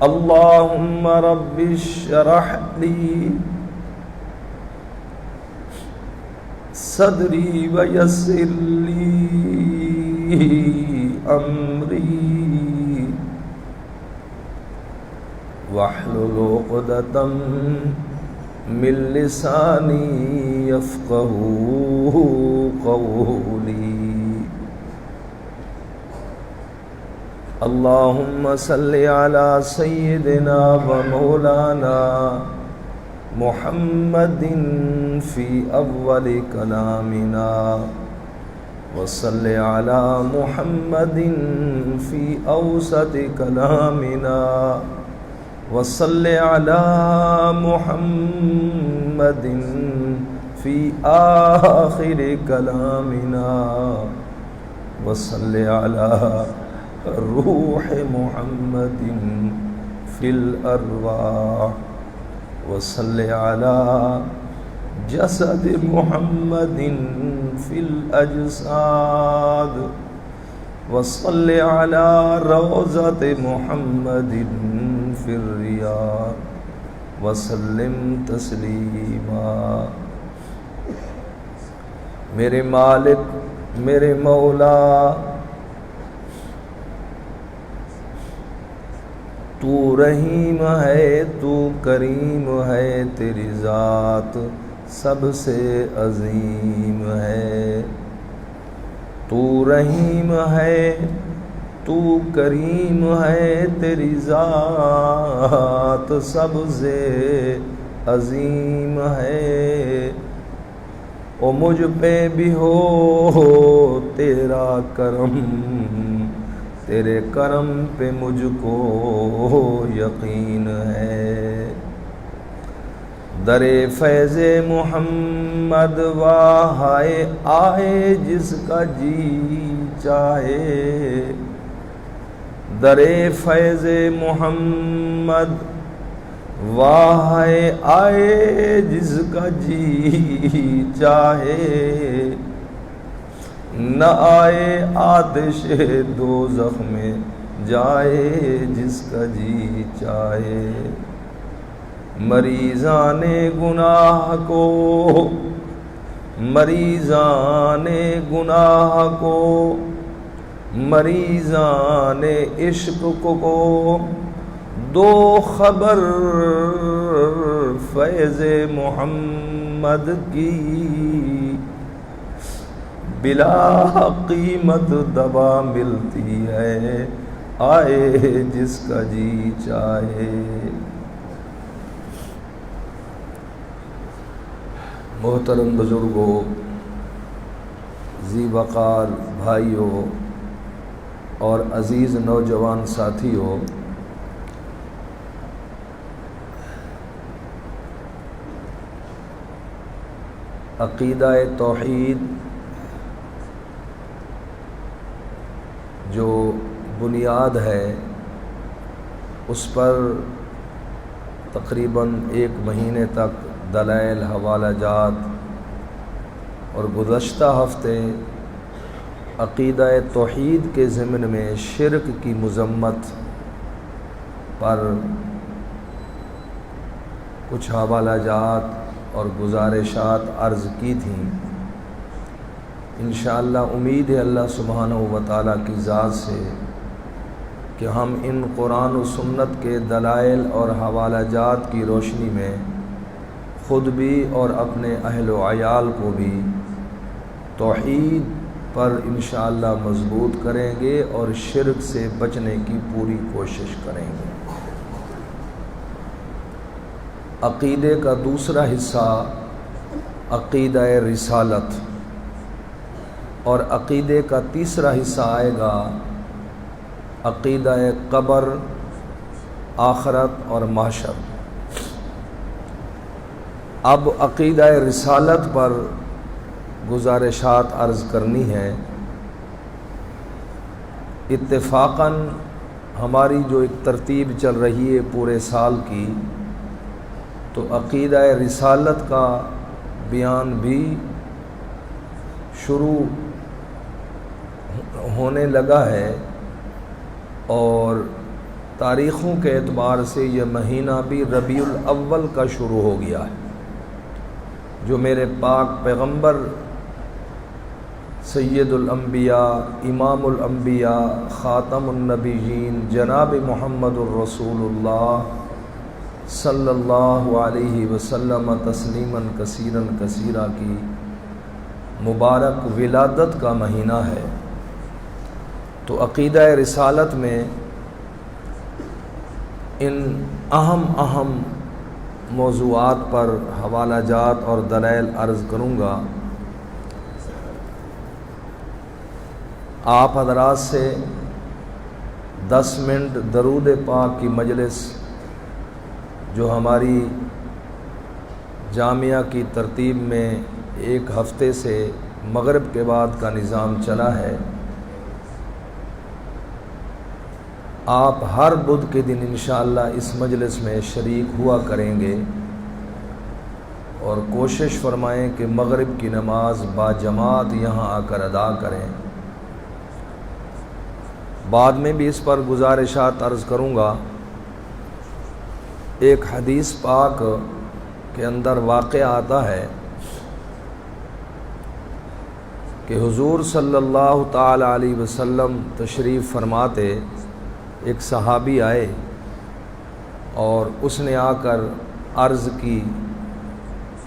اللهم رب اشرح لي صدری ویسر لی امری واحلل عقدۃ من لسانی یفقہوا قولی اللہم صل علی سیدنا و مولانا محمد فی اول کلامنا وصل علی محمد فی اوسط کلامنا وصل علی محمد فی آخر کلامنا وصل علی روح محمد فی الارواح وصل علی جسد محمد فی الاجساد وصل علی روضۃ محمد فی الریاض وسلم تسلیما۔ میرے مالک، میرے مولا، تو رحیم ہے، تو کریم ہے، تیری ذات سب سے عظیم ہے۔ تو رحیم ہے، تو کریم ہے، تیری ذات سب سے عظیم ہے۔ او مجھ پہ بھی ہو تیرا کرم، تیرے کرم پہ مجھ کو یقین ہے۔ در فیض محمد واہائے آئے جس کا جی چاہے، در فیض محمد واہائے آئے جس کا جی چاہے، نہ آئے آتش دوزخ میں جائے جس کا جی چاہے۔ مریضان گناہ کو، مریضان گناہ کو، مریضان عشق کو دو خبر فیض محمد کی، بلا قیمت دوا ملتی ہے آئے جس کا جی چاہے۔ محترم بزرگوں، ذی وقار بھائیوں اور عزیز نوجوان ساتھیوں، عقیدہ توحید جو بنیاد ہے، اس پر تقریباً 1 مہینے تک دلائل، حوالہ جات اور گزشتہ ہفتے عقیدہ توحید کے ضمن میں شرک کی مذمت پر کچھ حوالہ جات اور گزارشات عرض کی تھیں۔ انشاءاللہ امید ہے اللہ سبحانہ و تعالیٰ کی ذات سے کہ ہم ان قرآن و سنت کے دلائل اور حوالہ جات کی روشنی میں خود بھی اور اپنے اہل و عیال کو بھی توحید پر انشاءاللہ مضبوط کریں گے اور شرک سے بچنے کی پوری کوشش کریں گے۔ عقیدے کا دوسرا حصہ عقیدہ رسالت، اور عقیدے کا تیسرا حصہ آئے گا عقیدہ قبر، آخرت اور محشر۔ اب عقیدہ رسالت پر گزارشات عرض کرنی ہے۔ اتفاقاً ہماری جو ایک ترتیب چل رہی ہے پورے سال کی، تو عقیدہ رسالت کا بیان بھی شروع ہونے لگا ہے، اور تاریخوں کے اعتبار سے یہ مہینہ بھی ربیع الاول کا شروع ہو گیا ہے، جو میرے پاک پیغمبر سید الانبیاء، امام الانبیاء، خاتم النبیین جناب محمد الرسول اللہ صلی اللہ علیہ وسلم تسلیما کثیرا کثیرا کی مبارک ولادت کا مہینہ ہے۔ تو عقیدہ رسالت میں ان اہم موضوعات پر حوالہ جات اور دلائل عرض کروں گا۔ آپ حضرات سے 10 منٹ درود پاک کی مجلس جو ہماری جامعہ کی ترتیب میں ایک ہفتے سے مغرب کے بعد کا نظام چلا ہے، آپ ہر بدھ کے دن انشاءاللہ اس مجلس میں شریک ہوا کریں گے، اور کوشش فرمائیں کہ مغرب کی نماز باجماعت یہاں آ کر ادا کریں۔ بعد میں بھی اس پر گزارشات عرض کروں گا۔ ایک حدیث پاک کے اندر واقعہ آتا ہے کہ حضور صلی اللہ تعالی علیہ وسلم تشریف فرماتے، ایک صحابی آئے اور اس نے آ کر عرض کی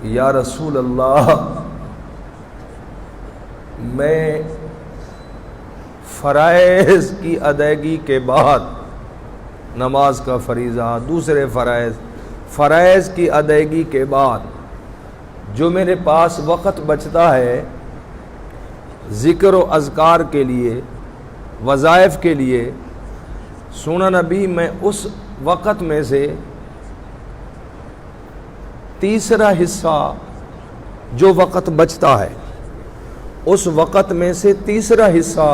کہ یا رسول اللہ، میں فرائض کی ادائیگی کے بعد، نماز کا فریضہ، دوسرے فرائض کی ادائیگی کے بعد جو میرے پاس وقت بچتا ہے ذکر و اذکار کے لیے، وظائف کے لیے، سونا نبی، میں اس وقت میں سے تیسرا حصہ جو وقت بچتا ہے، اس وقت میں سے تیسرا حصہ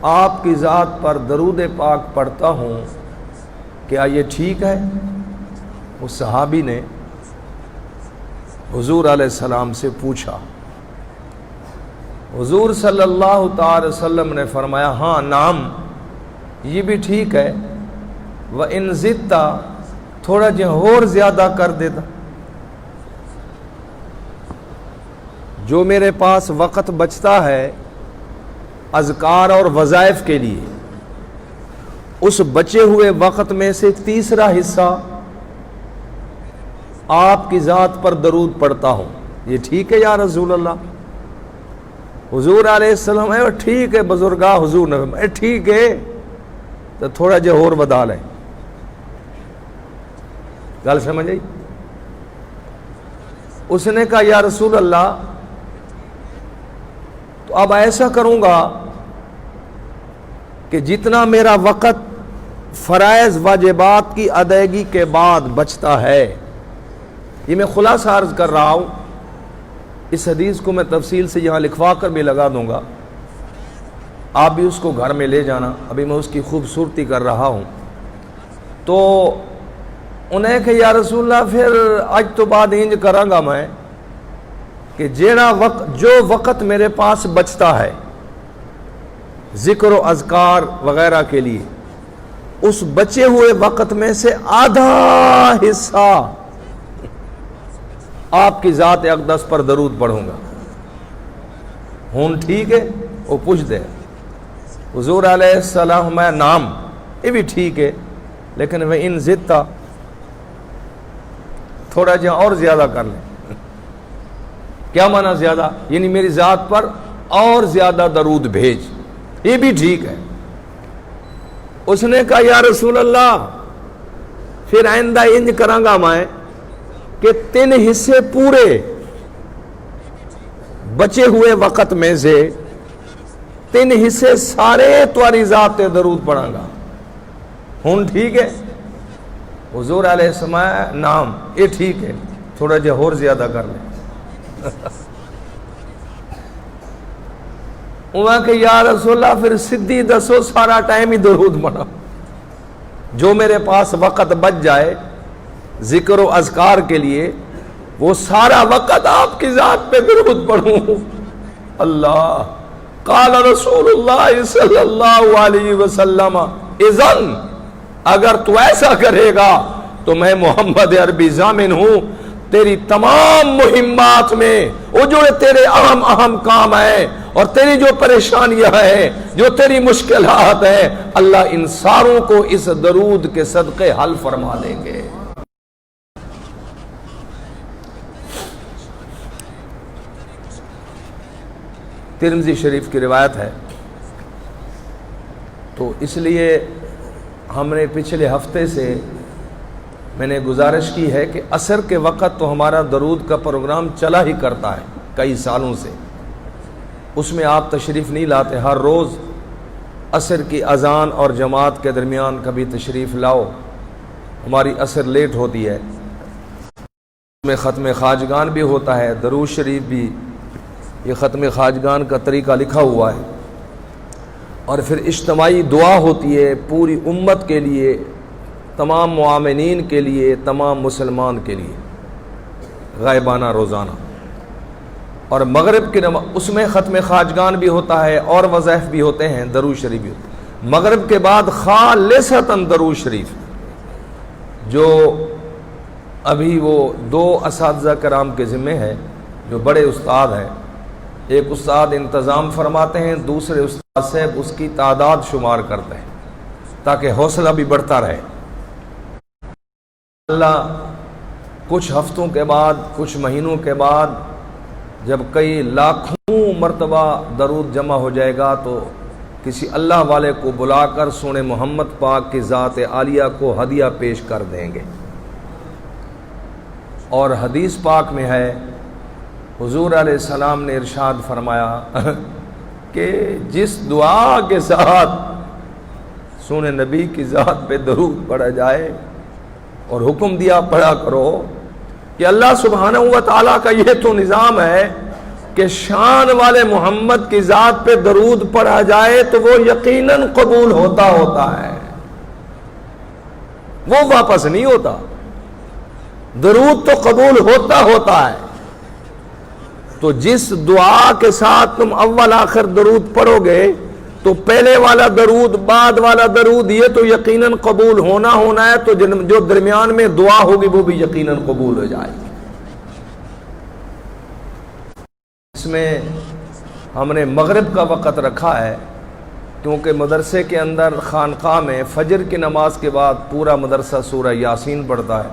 آپ کی ذات پر درود پاک پڑھتا ہوں، کیا یہ ٹھیک ہے؟ اس صحابی نے حضور علیہ السلام سے پوچھا۔ حضور صلی اللہ تعالی وسلم نے فرمایا، ہاں نعم، یہ بھی ٹھیک ہے، وَإِن زِدْتَ، تھوڑا اور زیادہ کر دیتا، جو میرے پاس وقت بچتا ہے اذکار اور وظائف کے لیے، اس بچے ہوئے وقت میں سے تیسرا حصہ آپ کی ذات پر درود پڑھتا ہوں، یہ ٹھیک ہے یا رسول اللہ؟ حضور علیہ السلام ہے ٹھیک ہے بزرگاہ، حضور نے ٹھیک ہے، تو تھوڑا اور بدا لیں۔ گل سمجھ آئی؟ اس نے کہا یا رسول اللہ، تو اب ایسا کروں گا کہ جتنا میرا وقت فرائض واجبات کی ادائیگی کے بعد بچتا ہے، یہ میں خلاصہ عرض کر رہا ہوں، اس حدیث کو میں تفصیل سے یہاں لکھوا کر بھی لگا دوں گا، آپ بھی اس کو گھر میں لے جانا، ابھی میں اس کی خوبصورتی کر رہا ہوں۔ تو انہیں کہ یا رسول اللہ، پھر آج تو بعد انج کروں گا میں کہ جو وقت میرے پاس بچتا ہے ذکر و اذکار وغیرہ کے لیے، اس بچے ہوئے وقت میں سے آدھا حصہ آپ کی ذات اقدس پر درود پڑھوں گا۔ ہون ٹھیک ہے؟ وہ پوچھ دے حضور علیہ السلام، میں نام، یہ بھی ٹھیک ہے، لیکن میں ان زدتا، تھوڑا اور زیادہ کر لیں۔ کیا معنی زیادہ؟ یعنی میری ذات پر اور زیادہ درود بھیج، یہ بھی ٹھیک ہے۔ اس نے کہا یا رسول اللہ، پھر آئندہ انج کروں گا میں کہ 3 حصے پورے بچے ہوئے وقت میں سے 3 حصے سارے تمہاری ذات تے درود پڑھاں گا۔ ہون ٹھیک ہے؟ حضور علیہ السلام، نام، یہ ٹھیک ہے، تھوڑا اور زیادہ کر لیں۔ وہاں کہ یا رسول اللہ، پھر سدھی دسو، سارا ٹائم ہی درود پڑھا، جو میرے پاس وقت بچ جائے ذکر و اذکار کے لیے، وہ سارا وقت آپ کی ذات پہ درود پڑھوں۔ اللہ، قال رسول اللہ صلی اللہ علیہ وسلم اذن اگر تو ایسا کرے گا تو میں محمد عربی ضامن ہوں تیری تمام مہمات میں، وہ جو تیرے اہم کام ہیں اور تیری جو پریشانیاں ہیں، جو تیری مشکلات ہیں، اللہ ان ساروں کو اس درود کے صدقے حل فرما دیں گے۔ ترمذی شریف کی روایت ہے، تو اس لیے ہم نے پچھلے ہفتے سے میں نے گزارش کی ہے کہ عصر کے وقت تو ہمارا درود کا پروگرام چلا ہی کرتا ہے کئی سالوں سے، اس میں آپ تشریف نہیں لاتے۔ ہر روز عصر کی اذان اور جماعت کے درمیان کبھی تشریف لاؤ، ہماری عصر لیٹ ہوتی ہے، اس میں ختم خواجگان بھی ہوتا ہے، درود شریف بھی، یہ ختم خواجگان کا طریقہ لکھا ہوا ہے، اور پھر اجتماعی دعا ہوتی ہے پوری امت کے لیے، تمام معامنین کے لیے، تمام مسلمان کے لیے، غائبانہ روزانہ۔ اور مغرب کی نماز اس میں ختم خواجگان بھی ہوتا ہے اور وظائف بھی ہوتے ہیں، درود شریف بھی ہوتا ہے۔ مغرب کے بعد خالصتاً درود شریف، جو ابھی وہ 2 اساتذہ کرام کے ذمہ ہے جو بڑے استاد ہیں، ایک استاد انتظام فرماتے ہیں، دوسرے استاد صاحب اس کی تعداد شمار کرتے ہیں تاکہ حوصلہ بھی بڑھتا رہے۔ اللہ کچھ ہفتوں کے بعد، کچھ مہینوں کے بعد جب کئی لاکھوں مرتبہ درود جمع ہو جائے گا تو کسی اللہ والے کو بلا کر سونے محمد پاک کی ذات عالیہ کو ہدیہ پیش کر دیں گے۔ اور حدیث پاک میں ہے، حضور علیہ السلام نے ارشاد فرمایا کہ جس دعا کے ساتھ سونے نبی کی ذات پہ درود پڑھا جائے، اور حکم دیا پڑھا کرو کہ اللہ سبحانہ و تعالیٰ کا یہ تو نظام ہے کہ شان والے محمد کی ذات پہ درود پڑھا جائے تو وہ یقیناً قبول ہوتا ہے، وہ واپس نہیں ہوتا، درود تو قبول ہوتا ہے۔ تو جس دعا کے ساتھ تم اول آخر درود پڑھو گے تو پہلے والا درود، بعد والا درود، یہ تو یقیناً قبول ہونا ہے، تو جو درمیان میں دعا ہوگی وہ بھی یقیناً قبول ہو جائے گی۔ اس میں ہم نے مغرب کا وقت رکھا ہے کیونکہ مدرسے کے اندر خانقاہ میں فجر کی نماز کے بعد پورا مدرسہ سورہ یاسین پڑھتا ہے،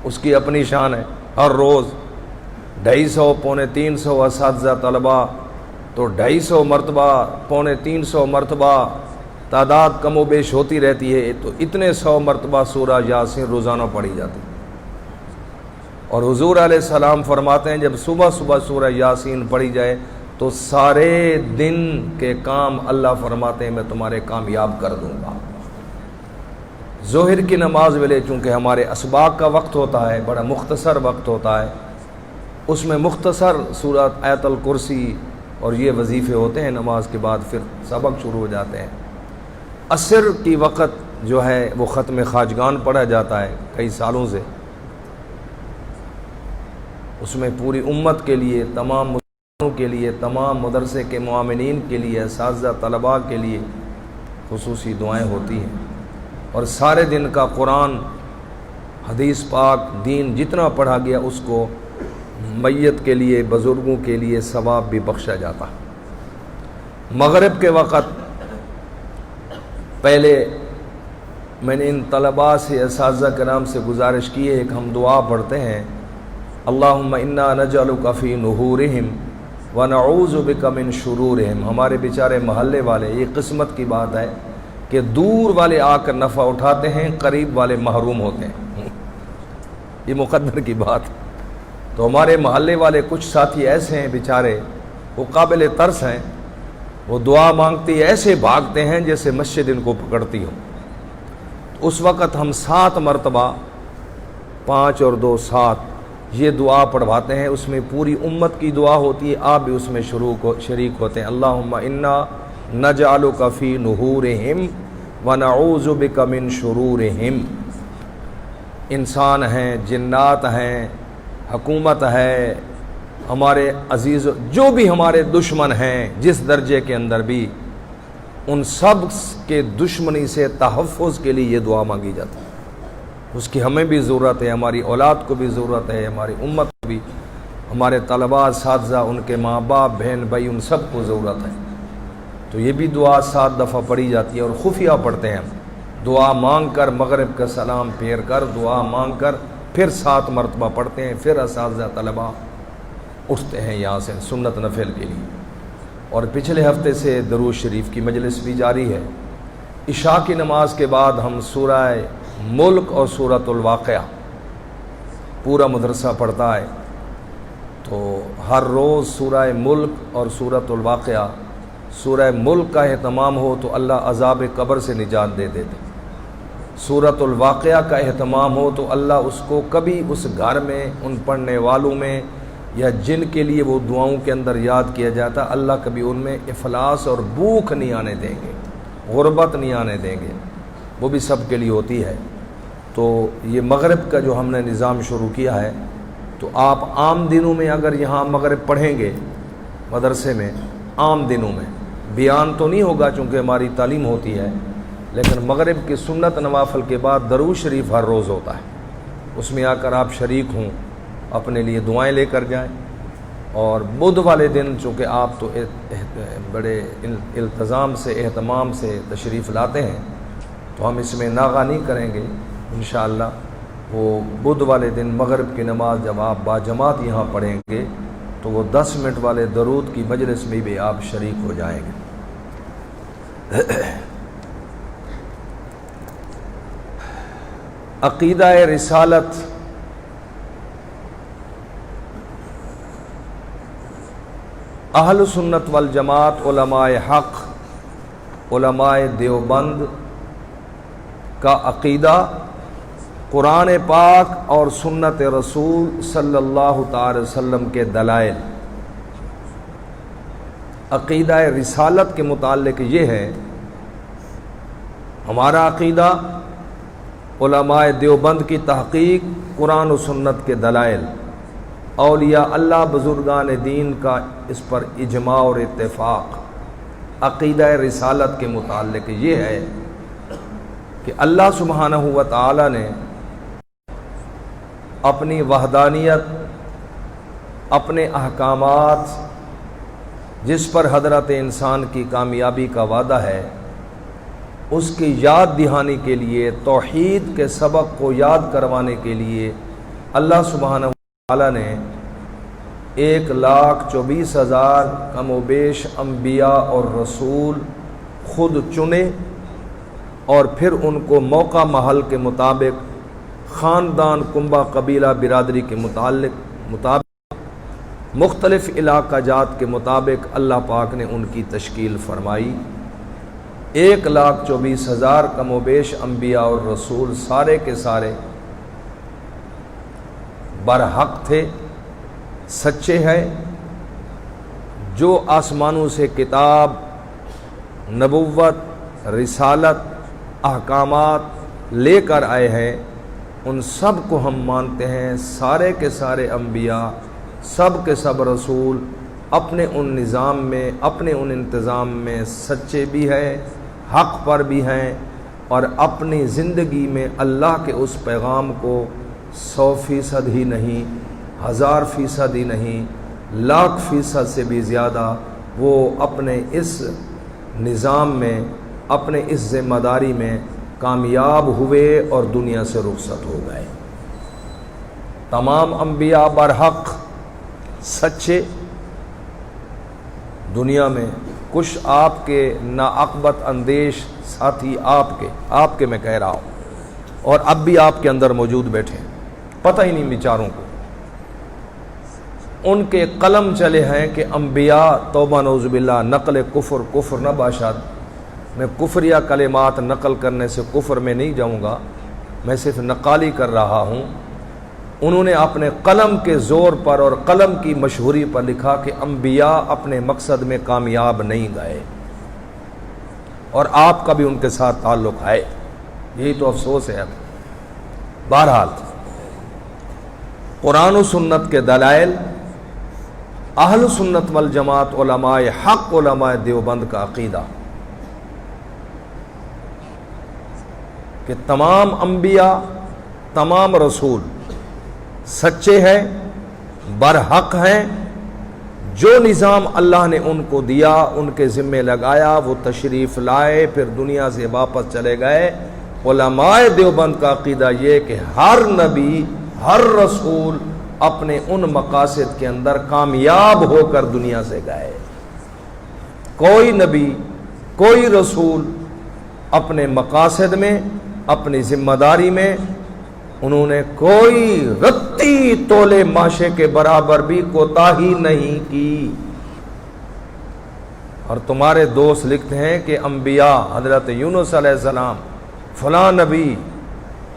اس کی اپنی شان ہے۔ ہر روز 250 پونے 300 اساتذہ طلباء، تو 250 مرتبہ پونے 300 مرتبہ تعداد کم و بیش ہوتی رہتی ہے، تو اتنے 100 مرتبہ سورہ یاسین روزانہ پڑھی جاتی۔ اور حضور علیہ السلام فرماتے ہیں جب صبح سورہ یاسین پڑھی جائے تو سارے دن کے کام اللہ فرماتے ہیں میں تمہارے کامیاب کر دوں گا۔ ظہر کی نماز ویلے چونکہ ہمارے اسباق کا وقت ہوتا ہے، بڑا مختصر وقت ہوتا ہے، اس میں مختصر سورۃ آیت الکرسی اور یہ وظیفے ہوتے ہیں، نماز کے بعد پھر سبق شروع ہو جاتے ہیں۔ عصر کی وقت جو ہے وہ ختم خواجگان پڑھا جاتا ہے کئی سالوں سے، اس میں پوری امت کے لیے، تمام مسلمانوں کے لیے، تمام مدرسے کے معامنین کے لیے، اساتذہ طلباء کے لیے خصوصی دعائیں ہوتی ہیں، اور سارے دن کا قرآن، حدیث پاک، دین جتنا پڑھا گیا اس کو میت کے لیے، بزرگوں کے لیے ثواب بھی بخشا جاتا۔ مغرب کے وقت پہلے میں نے ان طلباء سے، اساتذہ کرام سے گزارش کی ہے، ایک ہم دعا پڑھتے ہیں، اللہم انا نجعلک فی نحورہم ونعوذ بک من شرورہم۔ ہمارے بیچارے محلے والے، یہ قسمت کی بات ہے کہ دور والے آ کر نفع اٹھاتے ہیں، قریب والے محروم ہوتے ہیں، یہ مقدر کی بات۔ تو ہمارے محلے والے کچھ ساتھی ایسے ہیں بیچارے، وہ قابل ترس ہیں، وہ دعا مانگتی ایسے بھاگتے ہیں جیسے مسجد ان کو پکڑتی ہو۔ اس وقت ہم 7 مرتبہ 5 اور 2 7 یہ دعا پڑھواتے ہیں، اس میں پوری امت کی دعا ہوتی ہے، آپ بھی اس میں شریک ہوتے ہیں۔ اللہم انا نجعلک فی نحورہم ونعوذ بک من شرورہم۔ انسان ہیں، جنات ہیں، حکومت ہے، ہمارے عزیز جو بھی ہمارے دشمن ہیں جس درجے کے اندر بھی، ان سب کے دشمنی سے تحفظ کے لیے یہ دعا مانگی جاتی ہے۔ اس کی ہمیں بھی ضرورت ہے، ہماری اولاد کو بھی ضرورت ہے، ہماری امت کو بھی، ہمارے طلباء، اساتذہ، ان کے ماں باپ، بہن بھائی، ان سب کو ضرورت ہے۔ تو یہ بھی دعا 7 دفعہ پڑھی جاتی ہے اور خفیہ پڑھتے ہیں ہم، دعا مانگ کر مغرب کا سلام پھیر کر دعا مانگ کر پھر 7 مرتبہ پڑھتے ہیں، پھر اساتذہ طلباء اٹھتے ہیں یہاں سے سنت نفل کے لیے۔ اور پچھلے ہفتے سے درود شریف کی مجلس بھی جاری ہے۔ عشاء کی نماز کے بعد ہم سورہ ملک اور سورۃ الواقعہ پورا مدرسہ پڑھتا ہے، تو ہر روز سورہ ملک اور سورۃ الواقعہ، سورہ ملک کا اہتمام ہو تو اللہ عذاب قبر سے نجات دے دیتے، سورۃ الواقعہ کا اہتمام ہو تو اللہ اس کو کبھی اس گھر میں، ان پڑھنے والوں میں، یا جن کے لیے وہ دعاؤں کے اندر یاد کیا جاتا، اللہ کبھی ان میں افلاس اور بھوک نہیں آنے دیں گے، غربت نہیں آنے دیں گے، وہ بھی سب کے لیے ہوتی ہے۔ تو یہ مغرب کا جو ہم نے نظام شروع کیا ہے، تو آپ عام دنوں میں اگر یہاں مغرب پڑھیں گے مدرسے میں، عام دنوں میں بیان تو نہیں ہوگا چونکہ ہماری تعلیم ہوتی ہے، لیکن مغرب کی سنت نوافل کے بعد درود شریف ہر روز ہوتا ہے، اس میں آ کر آپ شریک ہوں، اپنے لیے دعائیں لے کر جائیں۔ اور بدھ والے دن چونکہ آپ تو بڑے التزام سے، اہتمام سے تشریف لاتے ہیں، تو ہم اس میں ناغہ نہیں کریں گے انشاءاللہ۔ وہ بدھ والے دن مغرب کی نماز جب آپ باجماعت یہاں پڑھیں گے تو وہ 10 منٹ والے درود کی مجلس میں بھی آپ شریک ہو جائیں گے۔ عقیدہ رسالت اہل سنت والجماعت، علماء حق، علماء دیوبند کا عقیدہ قرآن پاک اور سنت رسول صلی اللہ تعالی وسلم کے دلائل۔ عقیدہ رسالت کے متعلق یہ ہے، ہمارا عقیدہ علماء دیوبند کی تحقیق قرآن و سنت کے دلائل، اولیاء اللہ بزرگان دین کا اس پر اجماع اور اتفاق۔ عقیدہ رسالت کے متعلق یہ ہے کہ اللہ سبحانہ و تعالی نے اپنی وحدانیت، اپنے احکامات، جس پر حضرت انسان کی کامیابی کا وعدہ ہے، اس کی یاد دہانی کے لیے، توحید کے سبق کو یاد کروانے کے لیے اللہ سبحانہ و تعالی نے 1,24,000 کم و بیش انبیاء اور رسول خود چنے، اور پھر ان کو موقع محل کے مطابق، خاندان، کنبہ، قبیلہ، برادری کے مطابق، مختلف علاقہ جات کے مطابق اللہ پاک نے ان کی تشکیل فرمائی۔ 1,24,000 کم و بیش انبیاء اور رسول سارے کے سارے برحق تھے، سچے ہیں، جو آسمانوں سے کتاب، نبوت، رسالت، احکامات لے کر آئے ہیں، ان سب کو ہم مانتے ہیں۔ سارے کے سارے انبیاء، سب کے سب رسول اپنے ان نظام میں، اپنے ان انتظام میں سچے بھی ہیں، حق پر بھی ہیں، اور اپنی زندگی میں اللہ کے اس پیغام کو 100% ہی نہیں، 1000% ہی نہیں، 1,00,000% سے بھی زیادہ وہ اپنے اس نظام میں، اپنے اس ذمہ داری میں کامیاب ہوئے اور دنیا سے رخصت ہو گئے۔ تمام انبیاء برحق، سچے، دنیا میں کچھ آپ کے ناعاقبت اندیش ساتھی آپ کے میں کہہ رہا ہوں، اور اب بھی آپ کے اندر موجود بیٹھے، پتہ ہی نہیں بیچاروں کو، ان کے قلم چلے ہیں کہ انبیاء، توبہ نعوذ باللہ، نقل کفر نہ باشد۔ میں کفریہ کلمات نقل کرنے سے کفر میں نہیں جاؤں گا، میں صرف نقالی کر رہا ہوں۔ انہوں نے اپنے قلم کے زور پر اور قلم کی مشہوری پر لکھا کہ انبیاء اپنے مقصد میں کامیاب نہیں گئے، اور آپ کا بھی ان کے ساتھ تعلق ہے، یہی تو افسوس ہے۔ اب بہرحال قرآن و سنت کے دلائل اہل سنت والجماعت علماء حق علماء دیوبند کا عقیدہ کہ تمام انبیاء تمام رسول سچے ہیں، برحق ہیں، جو نظام اللہ نے ان کو دیا ان کے ذمے لگایا، وہ تشریف لائے پھر دنیا سے واپس چلے گئے۔ علماء دیوبند کا عقیدہ یہ کہ ہر نبی ہر رسول اپنے ان مقاصد کے اندر کامیاب ہو کر دنیا سے گئے۔ کوئی نبی کوئی رسول اپنے مقاصد میں اپنی ذمہ داری میں انہوں نے کوئی رتی تولے ماشے کے برابر بھی کوتاہی نہیں کی۔ اور تمہارے دوست لکھتے ہیں کہ انبیاء حضرت یونس علیہ السلام فلاں نبی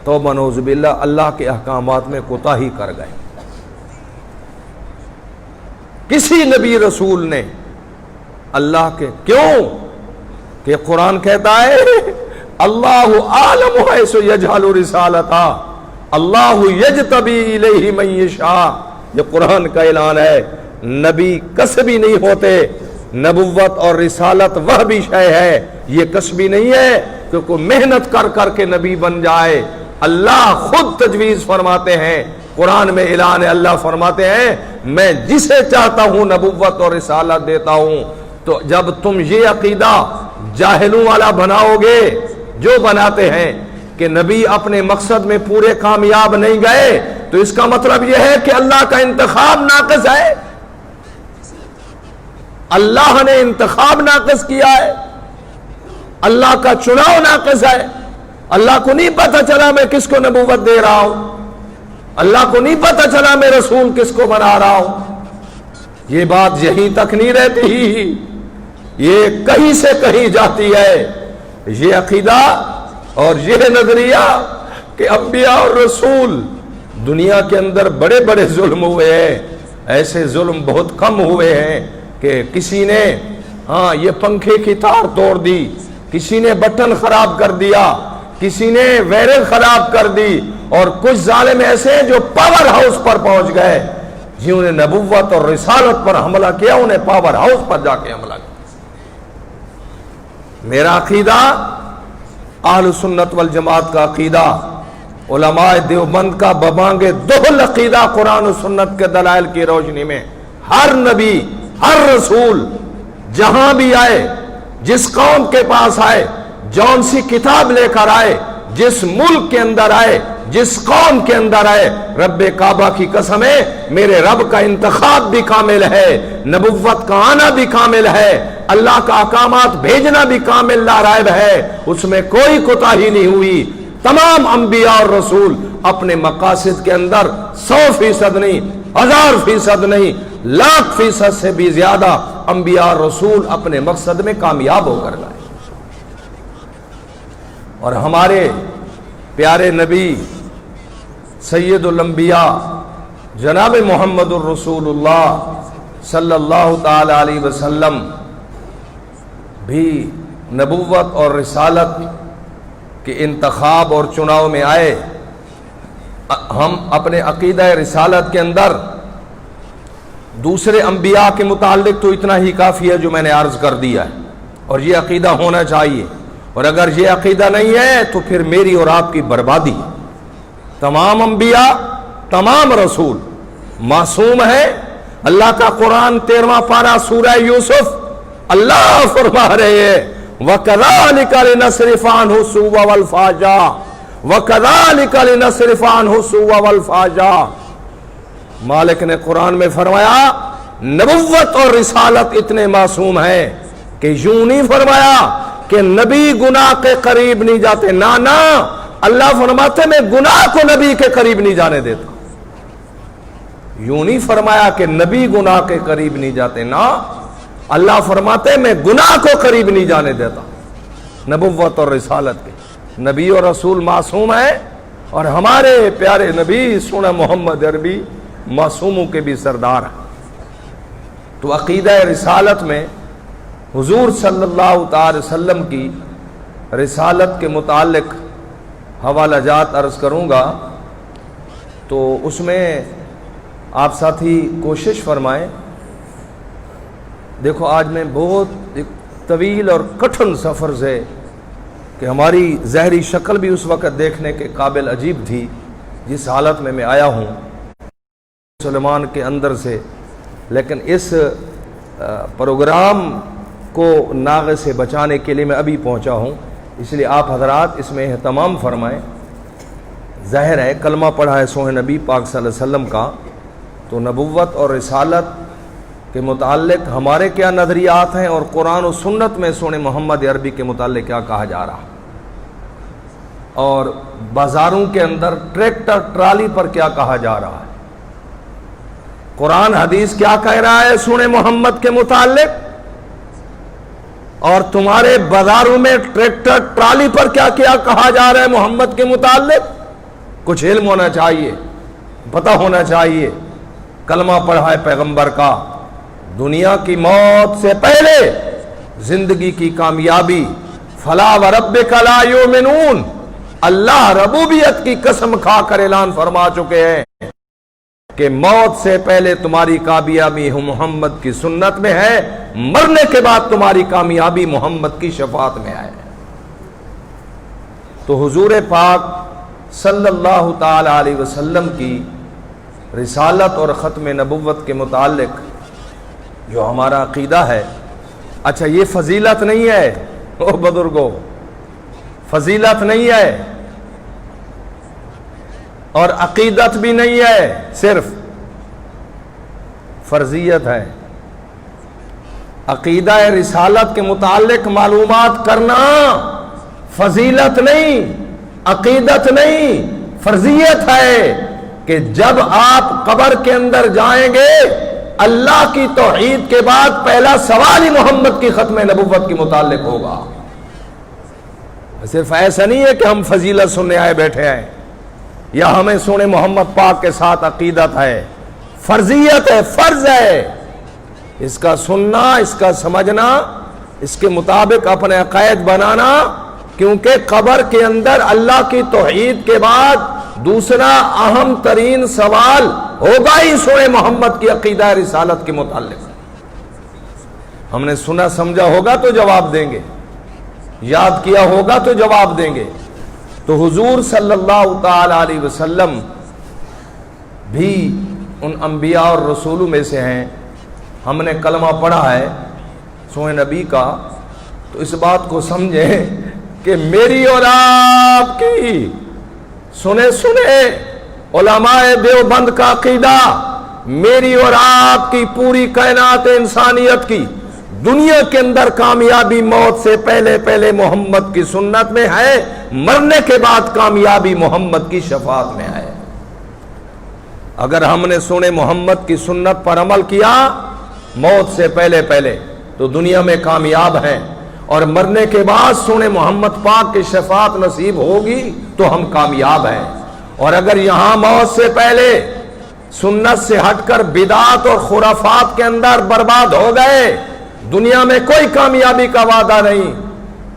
توبہ نعوذ باللہ اللہ کے احکامات میں کوتاہی کر گئے۔ کسی نبی رسول نے اللہ کے کیوں کہ قرآن کہتا ہے اللہ عالم حیث یجعل رسالتہ، اللہ یجتبی الیہ من یشاء، یہ قرآن کا اعلان ہے۔ نبی کسبی نہیں ہوتے، نبوت اور رسالت وہ بھی شے ہے، یہ کسبی نہیں ہے کہ کوئی محنت کر کر کے نبی بن جائے۔ اللہ خود تجویز فرماتے ہیں، قرآن میں اعلان ہے، اللہ فرماتے ہیں میں جسے چاہتا ہوں نبوت اور رسالت دیتا ہوں۔ تو جب تم یہ عقیدہ جاہلوں والا بناؤ گے جو بناتے ہیں کہ نبی اپنے مقصد میں پورے کامیاب نہیں گئے، تو اس کا مطلب یہ ہے کہ اللہ کا انتخاب ناقص ہے، اللہ نے انتخاب ناقص کیا ہے، اللہ کا چناؤ ناقص ہے۔ اللہ کو نہیں پتہ چلا میں کس کو نبوت دے رہا ہوں، اللہ کو نہیں پتہ چلا میں رسول کس کو بنا رہا ہوں۔ یہ بات یہیں تک نہیں رہتی، یہ کہیں سے کہیں جاتی ہے۔ یہ عقیدہ اور یہ نظریہ کہ انبیاء اور رسول دنیا کے اندر بڑے بڑے ظلم ہوئے ہیں، ایسے ظلم بہت کم ہوئے ہیں کہ کسی نے یہ پنکھے کی تار توڑ دی، کسی نے بٹن خراب کر دیا، کسی نے وائرنگ خراب کر دی، اور کچھ ظالم ایسے ہیں جو پاور ہاؤس پر پہنچ گئے، جنہوں نے نبوت اور رسالت پر حملہ کیا انہیں پاور ہاؤس پر جا کے حملہ کیا۔ میرا عقیدہ اہل سنت والجماعت کا عقیدہ، علماء دیوبند کا ببانگ دہل عقیدہ قرآن و سنت کے دلائل کی روشنی میں ہر نبی ہر رسول جہاں بھی آئے، جس قوم کے پاس آئے، جون سی کتاب لے کر آئے، جس ملک کے اندر آئے، جس قوم کے اندر آئے، رب کعبہ کی قسم ہے میرے رب کا انتخاب بھی کامل ہے، نبوت کا آنا بھی کامل ہے، اللہ کا احکامات بھیجنا بھی کامل لا رائب ہے، اس میں کوئی کوتاہی نہیں ہوئی۔ تمام انبیاء اور رسول اپنے مقاصد کے اندر 100% نہیں، 1000% نہیں، 1,00,000% سے بھی زیادہ انبیاء اور رسول اپنے مقصد میں کامیاب ہو کر گئے۔ اور ہمارے پیارے نبی سید الانبیاء جناب محمد الرسول اللہ صلی اللہ تعالی علیہ وسلم بھی نبوت اور رسالت کے انتخاب اور چناؤ میں آئے۔ ہم اپنے عقیدہ رسالت کے اندر دوسرے انبیاء کے متعلق تو اتنا ہی کافی ہے جو میں نے عرض کر دیا ہے، اور یہ عقیدہ ہونا چاہیے، اور اگر یہ عقیدہ نہیں ہے تو پھر میری اور آپ کی بربادی ہے۔ تمام انبیاء تمام رسول معصوم ہے۔ اللہ کا قرآن 13واں پارہ سورہ یوسف اللہ فرما رہے ہیں وَكَذَلِكَ لِنَصْرِفَ عَنْهُ السُّوءَ وَالْفَحْشَاءَ وَكَذَلِكَ لِنَصْرِفَ عَنْهُ السُّوءَ وَالْفَحْشَاءَ۔ مالک نے قرآن میں فرمایا نبوت اور رسالت اتنے معصوم ہیں کہ یوں نہیں فرمایا کہ نبی گناہ کے قریب نہیں جاتے، نہ اللہ فرماتے میں گناہ کو نبی کے قریب نہیں جانے دیتا۔ یوں نہیں فرمایا کہ نبی گناہ کے قریب نہیں جاتے، نہ اللہ فرماتے میں گناہ کو قریب نہیں جانے دیتا۔ نبوت اور رسالت کے نبی اور رسول معصوم ہیں، اور ہمارے پیارے نبی سنہ محمد عربی معصوموں کے بھی سردار ہیں۔ تو عقیدہ رسالت میں حضور صلی اللہ تعالی وسلم کی رسالت کے متعلق حوالہ جات عرض کروں گا، تو اس میں آپ ساتھی کوشش فرمائیں دیکھو آج میں بہت ایک طویل اور کٹھن سفر سے کہ ہماری ظاہری شکل بھی اس وقت دیکھنے کے قابل عجیب تھی جس حالت میں آیا ہوں مسلمان کے اندر سے، لیکن اس پروگرام کو ناغے سے بچانے کے لیے میں ابھی پہنچا ہوں، اس لیے آپ حضرات اس میں اہتمام فرمائیں۔ ظاہر ہے کلمہ پڑھا ہے سوئے نبی پاک صلی اللہ علیہ وسلم کا، تو نبوت اور رسالت کے متعلق ہمارے کیا نظریات ہیں اور قرآن و سنت میں سونے محمد عربی کے متعلق کیا کہا جا رہا، اور بازاروں کے اندر ٹریکٹر ٹرالی پر کیا کہا جا رہا ہے، قرآن حدیث کیا کہہ رہا ہے سونے محمد کے متعلق، اور تمہارے بازاروں میں ٹریکٹر ٹرالی پر کیا کیا کہا جا رہا ہے محمد کے متعلق۔ کچھ علم ہونا چاہیے، پتہ ہونا چاہیے۔ کلمہ پڑھا ہے پیغمبر کا، دنیا کی موت سے پہلے زندگی کی کامیابی، فلا وربک لا یؤمنون، اللہ ربوبیت کی قسم کھا کر اعلان فرما چکے ہیں کہ موت سے پہلے تمہاری کامیابی محمد کی سنت میں ہے، مرنے کے بعد تمہاری کامیابی محمد کی شفاعت میں ہے۔ تو حضور پاک صلی اللہ تعالی علیہ وسلم کی رسالت اور ختم نبوت کے متعلق جو ہمارا عقیدہ ہے، اچھا یہ فضیلت نہیں ہے او بزرگوں، فضیلت نہیں ہے اور عقیدت بھی نہیں ہے، صرف فرضیت ہے۔ عقیدہ رسالت کے متعلق معلومات کرنا فضیلت نہیں، عقیدت نہیں، فرضیت ہے کہ جب آپ قبر کے اندر جائیں گے اللہ کی توحید کے بعد پہلا سوال ہی محمد کی ختم نبوت کے متعلق ہوگا۔ صرف ایسا نہیں ہے کہ ہم فضیلت سننے آئے بیٹھے ہیں یا ہمیں سونے محمد پاک کے ساتھ عقیدت ہے، فرضیت ہے، فرض ہے۔ اس کا سننا، اس کا سمجھنا، اس کے مطابق اپنے عقائد بنانا، کیونکہ قبر کے اندر اللہ کی توحید کے بعد دوسرا اہم ترین سوال ہوگا ہی سونے محمد کی عقیدہ رسالت کے متعلق۔ ہم نے سنا سمجھا ہوگا تو جواب دیں گے، یاد کیا ہوگا تو جواب دیں گے۔ تو حضور صلی اللہ تعالی علیہ وسلم بھی ان انبیاء اور رسولوں میں سے ہیں۔ ہم نے کلمہ پڑھا ہے سوئے نبی کا، تو اس بات کو سمجھیں کہ میری اور آپ کی سنے علماء دیوبند کا عقیدہ، میری اور آپ کی پوری کائنات انسانیت کی دنیا کے اندر کامیابی موت سے پہلے محمد کی سنت میں ہے، مرنے کے بعد کامیابی محمد کی شفاعت میں ہے۔ اگر ہم نے سنے محمد کی سنت پر عمل کیا موت سے پہلے تو دنیا میں کامیاب ہیں، اور مرنے کے بعد سنے محمد پاک کی شفاعت نصیب ہوگی تو ہم کامیاب ہیں۔ اور اگر یہاں موت سے پہلے سنت سے ہٹ کر بدعات اور خرافات کے اندر برباد ہو گئے، دنیا میں کوئی کامیابی کا وعدہ نہیں،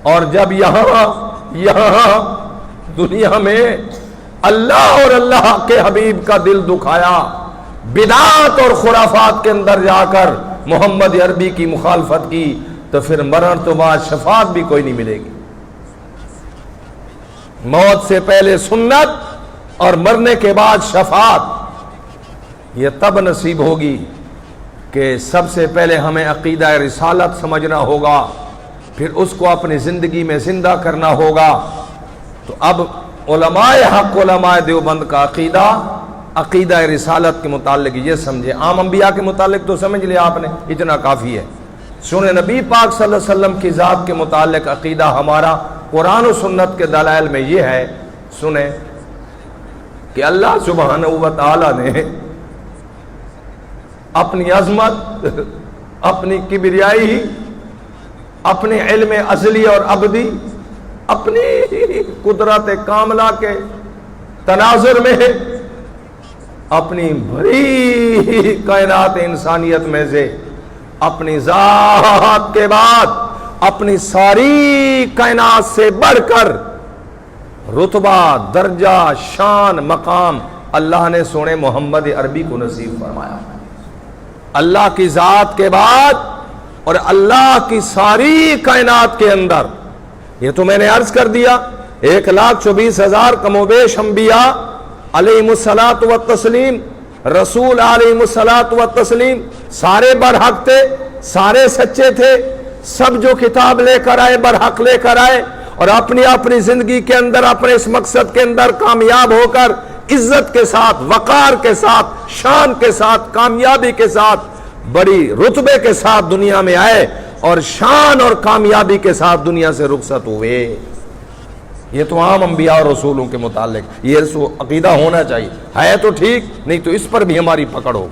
اور جب یہاں دنیا میں اللہ اور اللہ کے حبیب کا دل دکھایا، بدعات اور خرافات کے اندر جا کر محمد عربی کی مخالفت کی، تو پھر مرن تو بعد شفاعت بھی کوئی نہیں ملے گی۔ موت سے پہلے سنت اور مرنے کے بعد شفاعت یہ تب نصیب ہوگی کہ سب سے پہلے ہمیں عقیدہ رسالت سمجھنا ہوگا، پھر اس کو اپنی زندگی میں زندہ کرنا ہوگا۔ تو اب علماء حق، علماء دیوبند کا عقیدہ رسالت کے متعلق یہ سمجھے۔ عام انبیاء کے متعلق تو سمجھ لیا آپ نے، اتنا کافی ہے۔ سنے نبی پاک صلی اللہ علیہ وسلم کی ذات کے متعلق عقیدہ ہمارا قرآن و سنت کے دلائل میں یہ ہے، سنیں کہ اللہ سبحانہ و تعالی نے اپنی عظمت، اپنی کبریائی، اپنے علم ازلی اور ابدی، اپنی قدرت کاملہ کے تناظر میں اپنی بڑی کائنات انسانیت میں سے اپنی ذات کے بعد اپنی ساری کائنات سے بڑھ کر رتبہ، درجہ، شان، مقام اللہ نے سونے محمد عربی کو نصیب فرمایا۔ اللہ کی ذات کے بعد اور اللہ کی ساری کائنات کے اندر، یہ تو میں نے عرض کر دیا 1,24,000 کم و بیش انبیاء علیہم الصلاۃ والتسلیم، رسول علیہم الصلاۃ والتسلیم، سارے برحق تھے، سارے سچے تھے، سب جو کتاب لے کر آئے برحق لے کر آئے، اور اپنی اپنی زندگی کے اندر اپنے اس مقصد کے اندر کامیاب ہو کر عزت کے ساتھ، وقار کے ساتھ، شان کے ساتھ، کامیابی کے ساتھ، بڑی رتبے کے ساتھ دنیا میں آئے اور شان اور کامیابی کے ساتھ دنیا سے رخصت ہوئے۔ یہ تو عام انبیاء اور رسولوں کے متعلق یہ عقیدہ ہونا چاہیے، ہے تو ٹھیک، نہیں تو اس پر بھی ہماری پکڑ ہو۔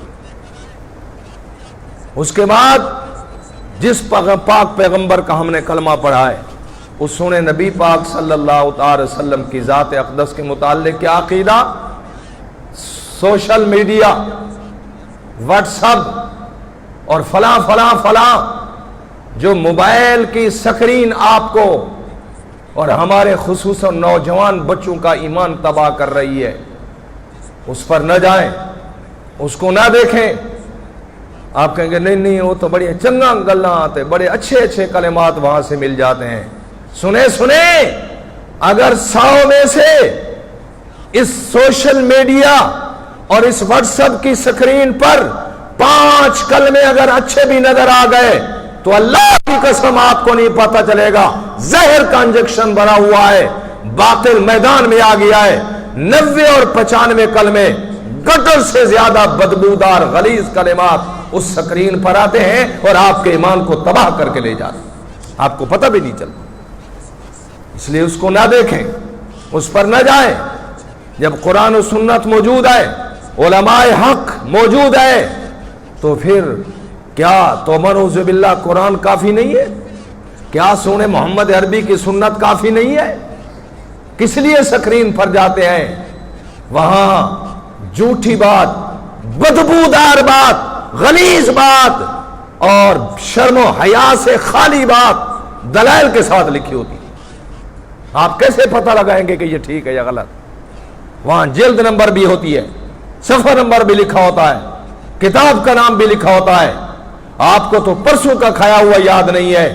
اس کے بعد جس پاک پیغمبر کا ہم نے کلمہ پڑھا ہے، اس سونے نبی پاک صلی اللہ علیہ وسلم کی ذات اقدس کے متعلق کیا عقیدہ؟ سوشل میڈیا، واٹس ایپ اور فلاں فلاں فلاں، جو موبائل کی سکرین آپ کو اور ہمارے خصوصاً نوجوان بچوں کا ایمان تباہ کر رہی ہے، اس پر نہ جائیں، اس کو نہ دیکھیں۔ آپ کہیں گے نہیں نہیں وہ تو بڑی چنگا گلاں آتے، بڑے اچھے اچھے کلمات وہاں سے مل جاتے ہیں۔ سنیں اگر 100 میں سے اس سوشل میڈیا اور اس واٹس ایپ کی سکرین پر 5 کلمے اگر اچھے بھی نظر آ گئے تو اللہ کی قسم آپ کو نہیں پتا چلے گا زہر کا انجیکشن بھرا ہوا ہے، باطل میدان میں آ گیا ہے۔ 90 اور 95 کلمے گٹر سے زیادہ بدبودار غلیظ کلمات اس سکرین پر آتے ہیں اور آپ کے ایمان کو تباہ کر کے لے جاتے ہیں، آپ کو پتہ بھی نہیں چلتا۔ اس لیے اس کو نہ دیکھیں، اس پر نہ جائیں۔ جب قرآن و سنت موجود ہے، علماء حق موجود ہے، تو پھر کیا توبہ نعوذ باللہ قرآن کافی نہیں ہے؟ کیا سونے محمد عربی کی سنت کافی نہیں ہے؟ کس لیے سکرین پر جاتے ہیں؟ وہاں جھوٹی بات، بدبودار بات، غلیظ بات اور شرم و حیا سے خالی بات دلائل کے ساتھ لکھی ہوتی ہے۔ آپ کیسے پتہ لگائیں گے کہ یہ ٹھیک ہے یا غلط؟ وہاں جلد نمبر بھی ہوتی ہے، صفحہ نمبر بھی لکھا ہوتا ہے، کتاب کا نام بھی لکھا ہوتا ہے۔ آپ کو تو پرسوں کا کھایا ہوا یاد نہیں ہے،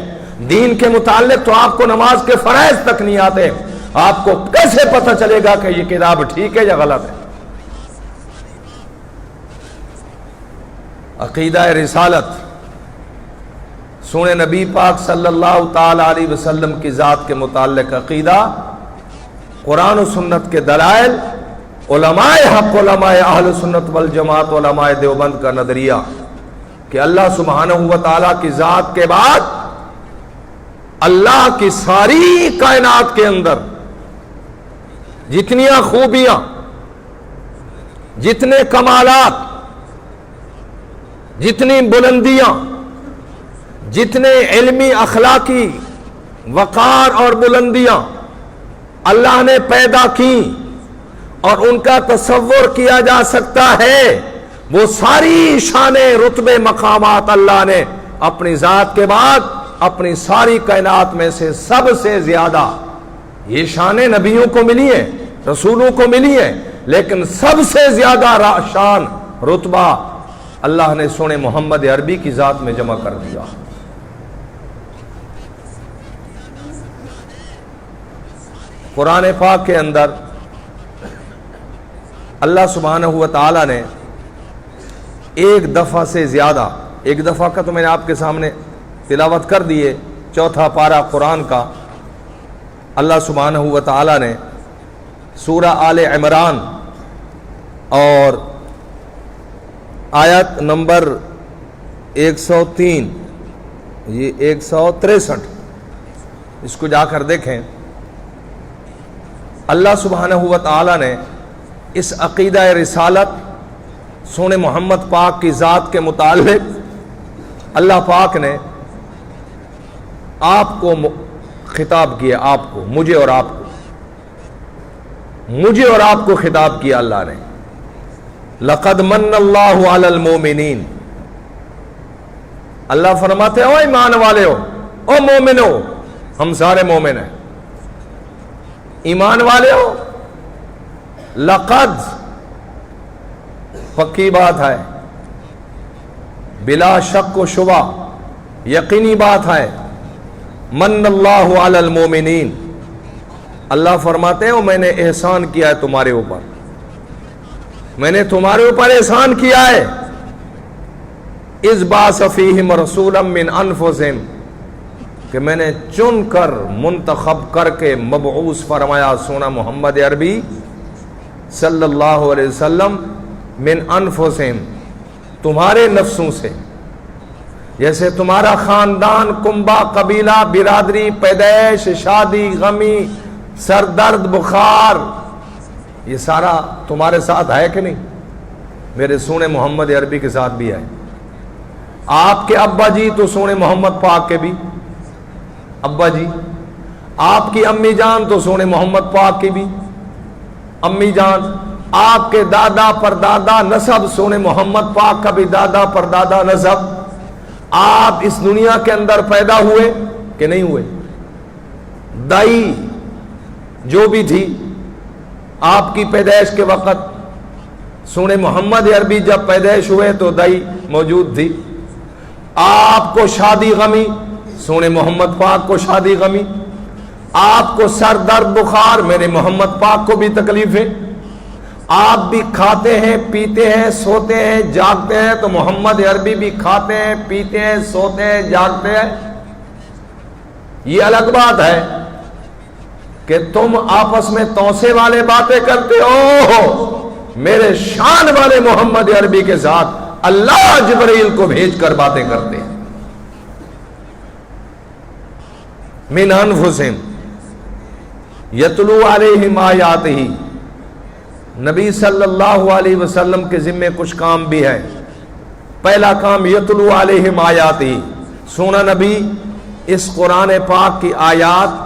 دین کے متعلق تو آپ کو نماز کے فرائض تک نہیں آتے، آپ کو کیسے پتہ چلے گا کہ یہ کتاب ٹھیک ہے یا غلط ہے؟ عقیدہ رسالت، سونے نبی پاک صلی اللہ تعالی علیہ وسلم کی ذات کے متعلق عقیدہ، قرآن و سنت کے دلائل، علماء حق، علماء اہل سنت والجماعت، علماء دیوبند کا نظریہ کہ اللہ سبحانہ و تعالیٰ کی ذات کے بعد اللہ کی ساری کائنات کے اندر جتنی خوبیاں، جتنے کمالات، جتنی بلندیاں، جتنے علمی اخلاقی وقار اور بلندیاں اللہ نے پیدا کی اور ان کا تصور کیا جا سکتا ہے، وہ ساری شان رتبے مقامات اللہ نے اپنی ذات کے بعد اپنی ساری کائنات میں سے سب سے زیادہ، یہ شان نبیوں کو ملی ہے، رسولوں کو ملی ہے، لیکن سب سے زیادہ شان رتبہ اللہ نے سونے محمد عربی کی ذات میں جمع کر دیا۔ قرآن پاک کے اندر اللہ سبحانہ و تعالیٰ نے ایک دفعہ سے زیادہ، ایک دفعہ کا تو میں نے آپ کے سامنے تلاوت کر دیے، 4 پارہ قرآن کا، اللہ سبحانہ و تعالیٰ نے سورہ آل عمران اور آیت نمبر 103، یہ 163، اس کو جا کر دیکھیں۔ اللہ سبحانہ و تعالیٰ نے اس عقیدہ رسالت سونے محمد پاک کی ذات کے متعلق اللہ پاک نے آپ کو خطاب کیا، آپ کو، مجھے اور آپ کو، مجھے اور آپ کو خطاب کیا اللہ نے۔ لقد من اللہ علی المومنین، اللہ فرماتے ہیں او ایمان والے ہو، او مومنو، ہم سارے مومن ہیں، ایمان والے ہو، لقد پکی بات ہے، بلا شک و شبہ، یقینی بات ہے من اللہ علی المومنین، اللہ فرماتے ہیں میں نے احسان کیا ہے تمہارے اوپر، میں نے تمہارے اوپر احسان کیا ہے، اذ بعث فیہم رسولا من انفسہم، کہ میں نے چن کر منتخب کر کے مبعوث فرمایا سونا محمد عربی صلی اللہ علیہ وسلم من انفسہم، تمہارے نفسوں سے، جیسے تمہارا خاندان، کنبہ، قبیلہ، برادری، پیدائش، شادی، غمی، سر درد، بخار، یہ سارا تمہارے ساتھ ہے کہ نہیں؟ میرے سونے محمد عربی کے ساتھ بھی ہے۔ آپ کے ابا جی تو سونے محمد پاک کے بھی ابا جی، آپ کی امی جان تو سونے محمد پاک کی بھی امی جان، آپ کے دادا پردادا نسب سونے محمد پاک کا بھی دادا پردادا نسب۔ آپ اس دنیا کے اندر پیدا ہوئے کہ نہیں ہوئے؟ دائی جو بھی تھی آپ کی پیدائش کے وقت، سونے محمد عربی جب پیدائش ہوئے تو دائی موجود تھی۔ آپ کو شادی غمی، سونے محمد پاک کو شادی غمی۔ آپ کو سر درد بخار، میرے محمد پاک کو بھی تکلیف ہے۔ آپ بھی کھاتے ہیں، پیتے ہیں، سوتے ہیں، جاگتے ہیں، تو محمد عربی بھی کھاتے ہیں، پیتے ہیں، سوتے ہیں، جاگتے ہیں۔ یہ الگ بات ہے کہ تم آپس میں توسے والے باتیں کرتے ہو، میرے شان والے محمد عربی کے ساتھ اللہ جبرائیل کو بھیج کر باتیں کرتے ہیں۔ من انفسہم یتلو علیہم آیاتہ، نبی صلی اللہ علیہ وسلم کے ذمے کچھ کام بھی ہے۔ پہلا کام یتلو علیہم آیاتہ، سونا نبی اس قرآن پاک کی آیات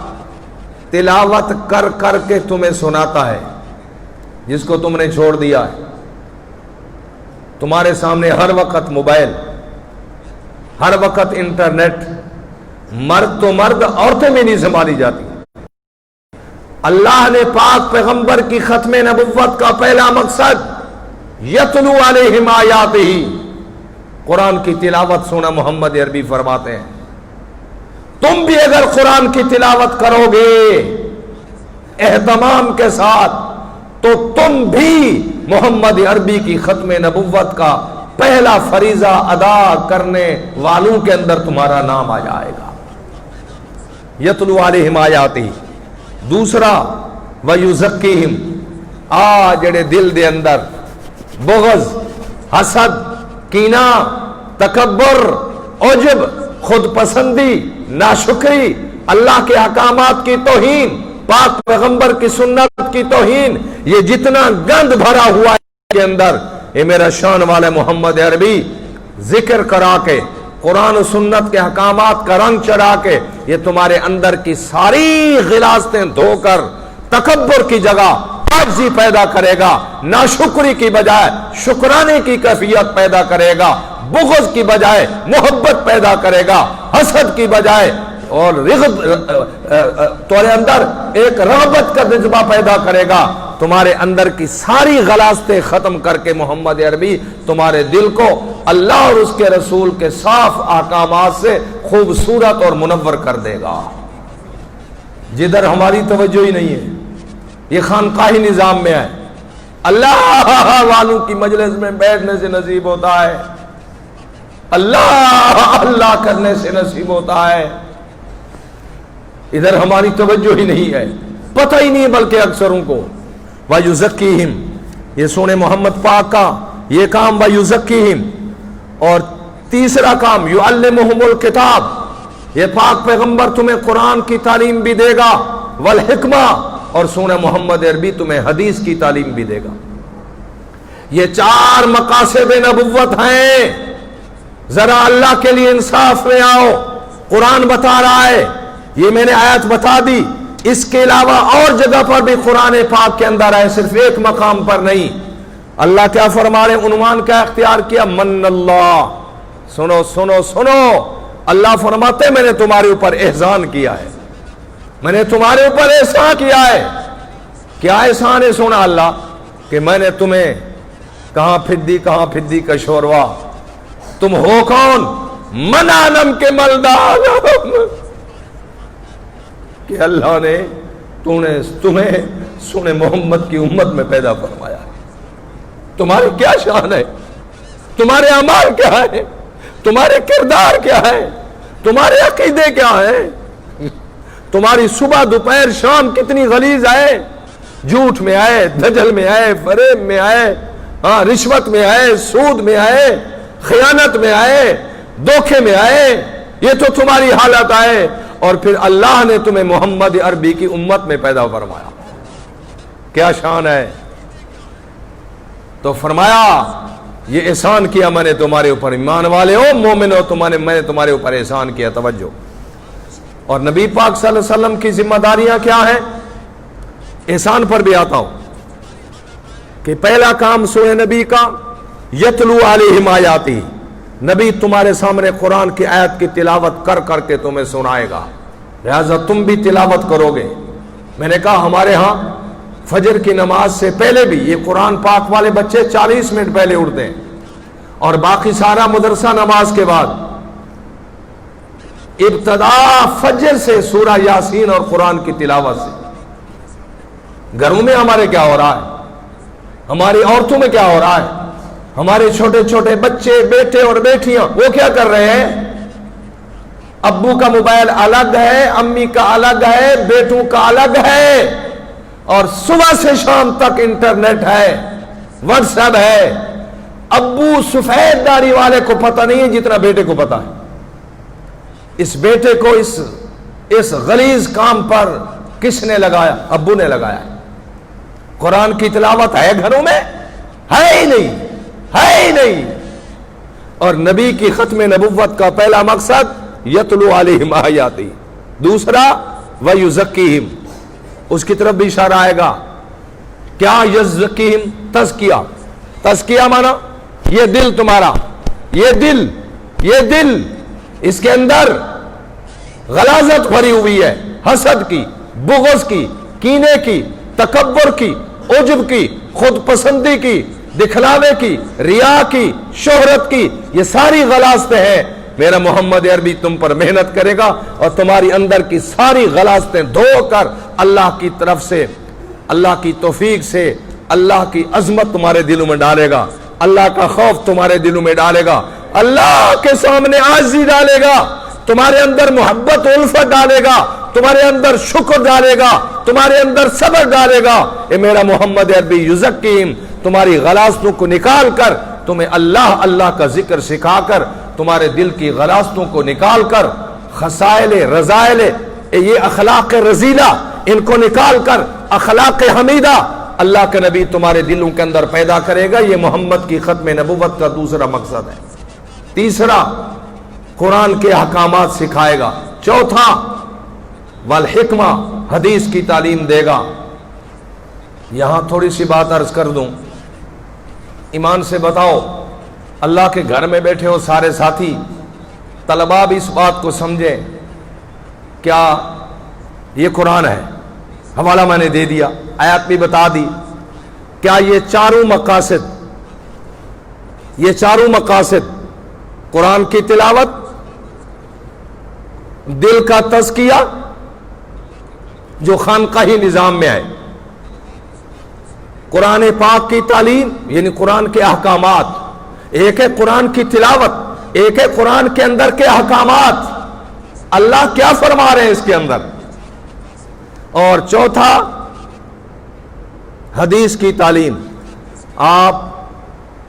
تلاوت کر کر کے تمہیں سناتا ہے، جس کو تم نے چھوڑ دیا ہے۔ تمہارے سامنے ہر وقت موبائل، ہر وقت انٹرنیٹ، مرد تو مرد، عورتیں بھی نہیں سنبھالی جاتی۔ اللہ نے پاک پیغمبر کی ختم نبوت کا پہلا مقصد یتلو علیہم آیاتہ، قرآن کی تلاوت سونا محمد عربی فرماتے ہیں۔ تم بھی اگر قرآن کی تلاوت کرو گے اہتمام کے ساتھ تو تم بھی محمد عربی کی ختم نبوت کا پہلا فریضہ ادا کرنے والوں کے اندر تمہارا نام آ جائے گا۔ یتلو علیہم آیاتہ۔ دوسرا وَيُزَكِّيهِمْ، جڑے دل دے اندر بغض، حسد، کینہ، تکبر، عجب، خود پسندی، ناشکری، اللہ کے احکامات کی توہین، پاک پیغمبر کی سنت کی توہین، یہ جتنا گند بھرا ہوا ہے کے اندر، یہ میرا شان والے محمد عربی ذکر کرا کے، قرآن و سنت کے احکامات کا رنگ چڑھا کے، یہ تمہارے اندر کی ساری غلاظتیں دھو کر تکبر کی جگہ عاجزی پیدا کرے گا، ناشکری کی بجائے شکرانے کی کیفیت پیدا کرے گا، بغض کی بجائے محبت پیدا کرے گا، حسد کی بجائے اور تمہارے اندر ایک رغبت کا جذبہ پیدا کرے گا۔ تمہارے اندر کی ساری غلاظتیں ختم کر کے محمد عربی تمہارے دل کو اللہ اور اس کے رسول کے صاف احکامات سے خوبصورت اور منور کر دے گا۔ جدھر ہماری توجہ ہی نہیں ہے، یہ خانقاہی نظام میں ہے، اللہ والوں کی مجلس میں بیٹھنے سے نصیب ہوتا ہے، اللہ اللہ کرنے سے نصیب ہوتا ہے، ادھر ہماری توجہ ہی نہیں ہے، پتہ ہی نہیں بلکہ اکثروں کو۔ وَيُزَكِّيهِمْ، یہ سونے محمد پاک کا یہ کام وَيُزَكِّيهِمْ۔ اور تیسرا کام يُعَلِّمُهُمُ الْكِتَابِ، یہ پاک پیغمبر تمہیں قرآن کی تعلیم بھی دے گا، وَالْحِکْمَةِ، اور سونے محمد عربی تمہیں حدیث کی تعلیم بھی دے گا۔ یہ چار مقاصد نبوت ہیں۔ ذرا اللہ کے لیے انصاف میں آؤ، قرآن بتا رہا ہے، یہ میں نے آیت بتا دی، اس کے علاوہ اور جگہ پر بھی قرآن پاک کے اندر ہے، صرف ایک مقام پر نہیں۔ اللہ کیا فرما رہے، عنوان کیا اختیار کیا، من اللہ۔ سنو سنو سنو، اللہ فرماتے میں نے تمہارے اوپر احسان کیا ہے، میں نے تمہارے اوپر احسان کیا ہے۔ کیا احسان ہے سونا اللہ، کہ میں نے تمہیں کہاں پھدی کا شوروا، تم ہو کون؟ منانم کے ملدان کہ اللہ نے تمہیں سنے محمد کی امت میں پیدا فرمایا. تمہاری کیا شان ہے؟ تمہارے اعمال کیا ہے؟ تمہارے کردار کیا ہے؟ تمہارے عقیدے کیا ہے؟ تمہاری صبح دوپہر شام کتنی غلیظ ہے. جھوٹ میں آئے، دجل میں آئے، فریب میں آئے، رشوت میں آئے، سود میں آئے، خیانت میں آئے، دھوکے میں آئے، یہ تو تمہاری حالت آئے. اور پھر اللہ نے تمہیں محمد عربی کی امت میں پیدا فرمایا. کیا شان ہے. تو فرمایا یہ احسان کیا میں نے تمہارے اوپر، ایمان والے ہو مومن ہو، میں نے تمہارے اوپر احسان کیا. توجہ. اور نبی پاک صلی اللہ علیہ وسلم کی ذمہ داریاں کیا ہیں؟ احسان پر بھی آتا ہوں کہ پہلا کام سورہ نبی کا یتلو علیہم آیاتی، نبی تمہارے سامنے قرآن کی آیت کی تلاوت کر کر کے تمہیں سنائے گا، لہذا تم بھی تلاوت کرو گے. میں نے کہا ہمارے ہاں فجر کی نماز سے پہلے بھی یہ قرآن پاک والے بچے 40 منٹ پہلے اٹھتے ہیں، اور باقی سارا مدرسہ نماز کے بعد. ابتدا فجر سے سورہ یاسین اور قرآن کی تلاوت سے. گھروں میں ہمارے کیا ہو رہا ہے؟ ہماری عورتوں میں کیا ہو رہا ہے؟ ہمارے چھوٹے چھوٹے بچے، بیٹے اور بیٹیاں، وہ کیا کر رہے ہیں؟ ابو کا موبائل الگ ہے، امی کا الگ ہے، بیٹوں کا الگ ہے، اور صبح سے شام تک انٹرنیٹ ہے، واٹس ایپ ہے. ابو سفید داڑھی والے کو پتہ نہیں ہے جتنا بیٹے کو پتہ ہے. اس بیٹے کو اس غلیظ کام پر کس نے لگایا؟ ابو نے لگایا. قرآن کی تلاوت ہے گھروں میں؟ ہے ہی نہیں، ہے ہی نہیں. اور نبی کی ختم نبوت کا پہلا مقصد یتلو علیہم آیاتی، دوسرا ویزکیہم، اس کی طرف بھی اشارہ آئے گا. کیا یزکیہم؟ تزکیہ. تزکیہ مانا یہ دل تمہارا، یہ دل اس کے اندر غلاظت بھری ہوئی ہے، حسد کی، بغض کی، کینے کی، تکبر کی، عجب کی، خود پسندی کی، دکھلاوے کی، ریا کی، شہرت کی، یہ ساری غلاظتیں ہیں. میرا محمد عربی تم پر محنت کرے گا اور تمہاری اندر کی ساری غلاظتیں دھو کر اللہ کی طرف سے، اللہ کی توفیق سے اللہ کی عظمت تمہارے دلوں میں ڈالے گا، اللہ کا خوف تمہارے دلوں میں ڈالے گا، اللہ کے سامنے عاجزی ڈالے گا، تمہارے اندر محبت و الفت ڈالے گا، تمہارے اندر شکر ڈالے گا، تمہارے اندر صبر ڈالے گا. اے میرا محمد عربی یزکیم، تمہاری غلاظتوں کو نکال کر تمہیں اللہ کا ذکر سکھا کر، تمہارے دل کی غلاظتوں کو نکال کر خصائل رذائل، یہ اخلاق رذیلہ، ان کو نکال کر اخلاق حمیدہ اللہ کے نبی تمہارے دلوں کے اندر پیدا کرے گا. یہ محمد کی ختم نبوت کا دوسرا مقصد ہے. تیسرا قرآن کے احکامات سکھائے گا. چوتھا والحکمہ، حدیث کی تعلیم دے گا. یہاں تھوڑی سی بات عرض کر دوں، ایمان سے بتاؤ، اللہ کے گھر میں بیٹھے ہو سارے ساتھی، طلباء بھی اس بات کو سمجھیں، کیا یہ قرآن ہے؟ حوالہ میں نے دے دیا، آیات بھی بتا دی. کیا یہ چاروں مقاصد قرآن کی تلاوت، دل کا تزکیہ جو خانقاہی نظام میں ہے، قرآن پاک کی تعلیم یعنی قرآن کے احکامات، ایک ہے قرآن کی تلاوت، ایک ہے قرآن کے اندر کے احکامات، اللہ کیا فرما رہے ہیں اس کے اندر، اور چوتھا حدیث کی تعلیم. آپ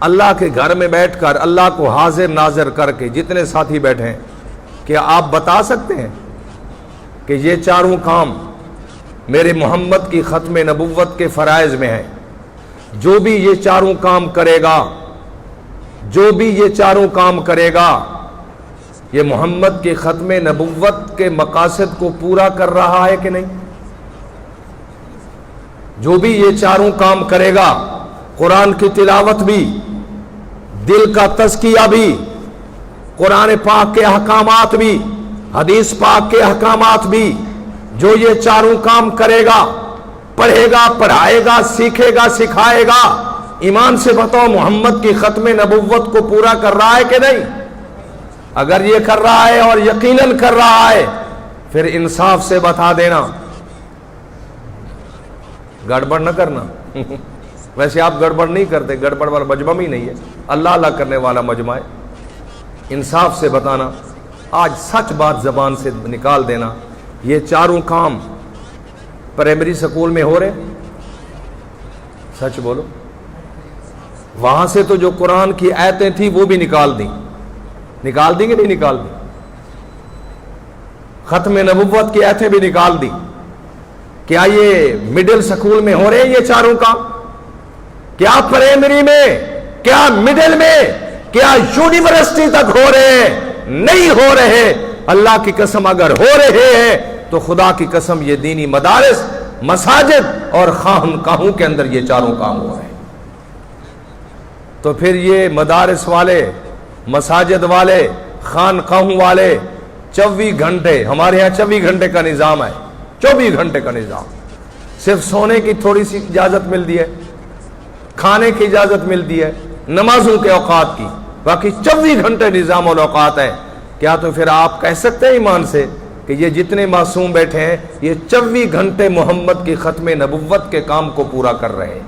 اللہ کے گھر میں بیٹھ کر اللہ کو حاضر ناظر کر کے، جتنے ساتھی بیٹھے ہیں، کیا آپ بتا سکتے ہیں کہ یہ چاروں کام میرے محمد کی ختم نبوت کے فرائض میں ہیں؟ جو بھی یہ چاروں کام کرے گا، یہ محمد کی ختم نبوت کے مقاصد کو پورا کر رہا ہے کہ نہیں؟ جو بھی یہ چاروں کام کرے گا، قرآن کی تلاوت بھی، دل کا تزکیہ بھی، قرآن پاک کے احکامات بھی، حدیث پاک کے احکامات بھی، جو یہ چاروں کام کرے گا، پڑھے گا، پڑھائے گا، سیکھے گا، سکھائے گا، ایمان سے بتاؤ محمد کی ختم نبوت کو پورا کر رہا ہے کہ نہیں؟ اگر یہ کر رہا ہے اور یقیناً کر رہا ہے پھر انصاف سے بتا دینا، گڑبڑ نہ کرنا۔ ویسے آپ گڑبڑ نہیں کرتے، گڑبڑ والا مجمع ہی نہیں ہے، اللہ اللہ کرنے والا مجمع ہے۔ انصاف سے بتانا، آج سچ بات زبان سے نکال دینا۔ یہ چاروں کام پرائمری سکول میں ہو رہے، سچ بولو۔ وہاں سے تو جو قرآن کی آیتیں تھیں وہ بھی نکال دیں گے نہیں نکال دیں؟ ختم نبوت کی آیتیں بھی نکال دیں۔ کیا یہ مڈل سکول میں ہو رہے ہیں یہ چاروں کام؟ کیا پرائمری میں، کیا مڈل میں، کیا یونیورسٹی تک ہو رہے ہیں؟ نہیں ہو رہے۔ اللہ کی قسم اگر ہو رہے ہیں تو خدا کی قسم یہ دینی مدارس، مساجد اور خانقاہوں کے اندر یہ چاروں کام ہو رہے ہیں۔ تو پھر یہ مدارس والے، مساجد والے، خانقاہوں والے 24 گھنٹے، ہمارے یہاں 24 گھنٹے کا نظام ہے، 24 گھنٹے کا نظام، صرف سونے کی تھوڑی سی اجازت ملتی ہے، کھانے کی اجازت ملتی ہے، نمازوں کے اوقات کی، باقی 24 گھنٹے نظام الاوقات ہے۔ کیا تو پھر آپ کہہ سکتے ہیں ایمان سے کہ یہ جتنے معصوم بیٹھے ہیں یہ 24 گھنٹے محمد کی ختم نبوت کے کام کو پورا کر رہے ہیں؟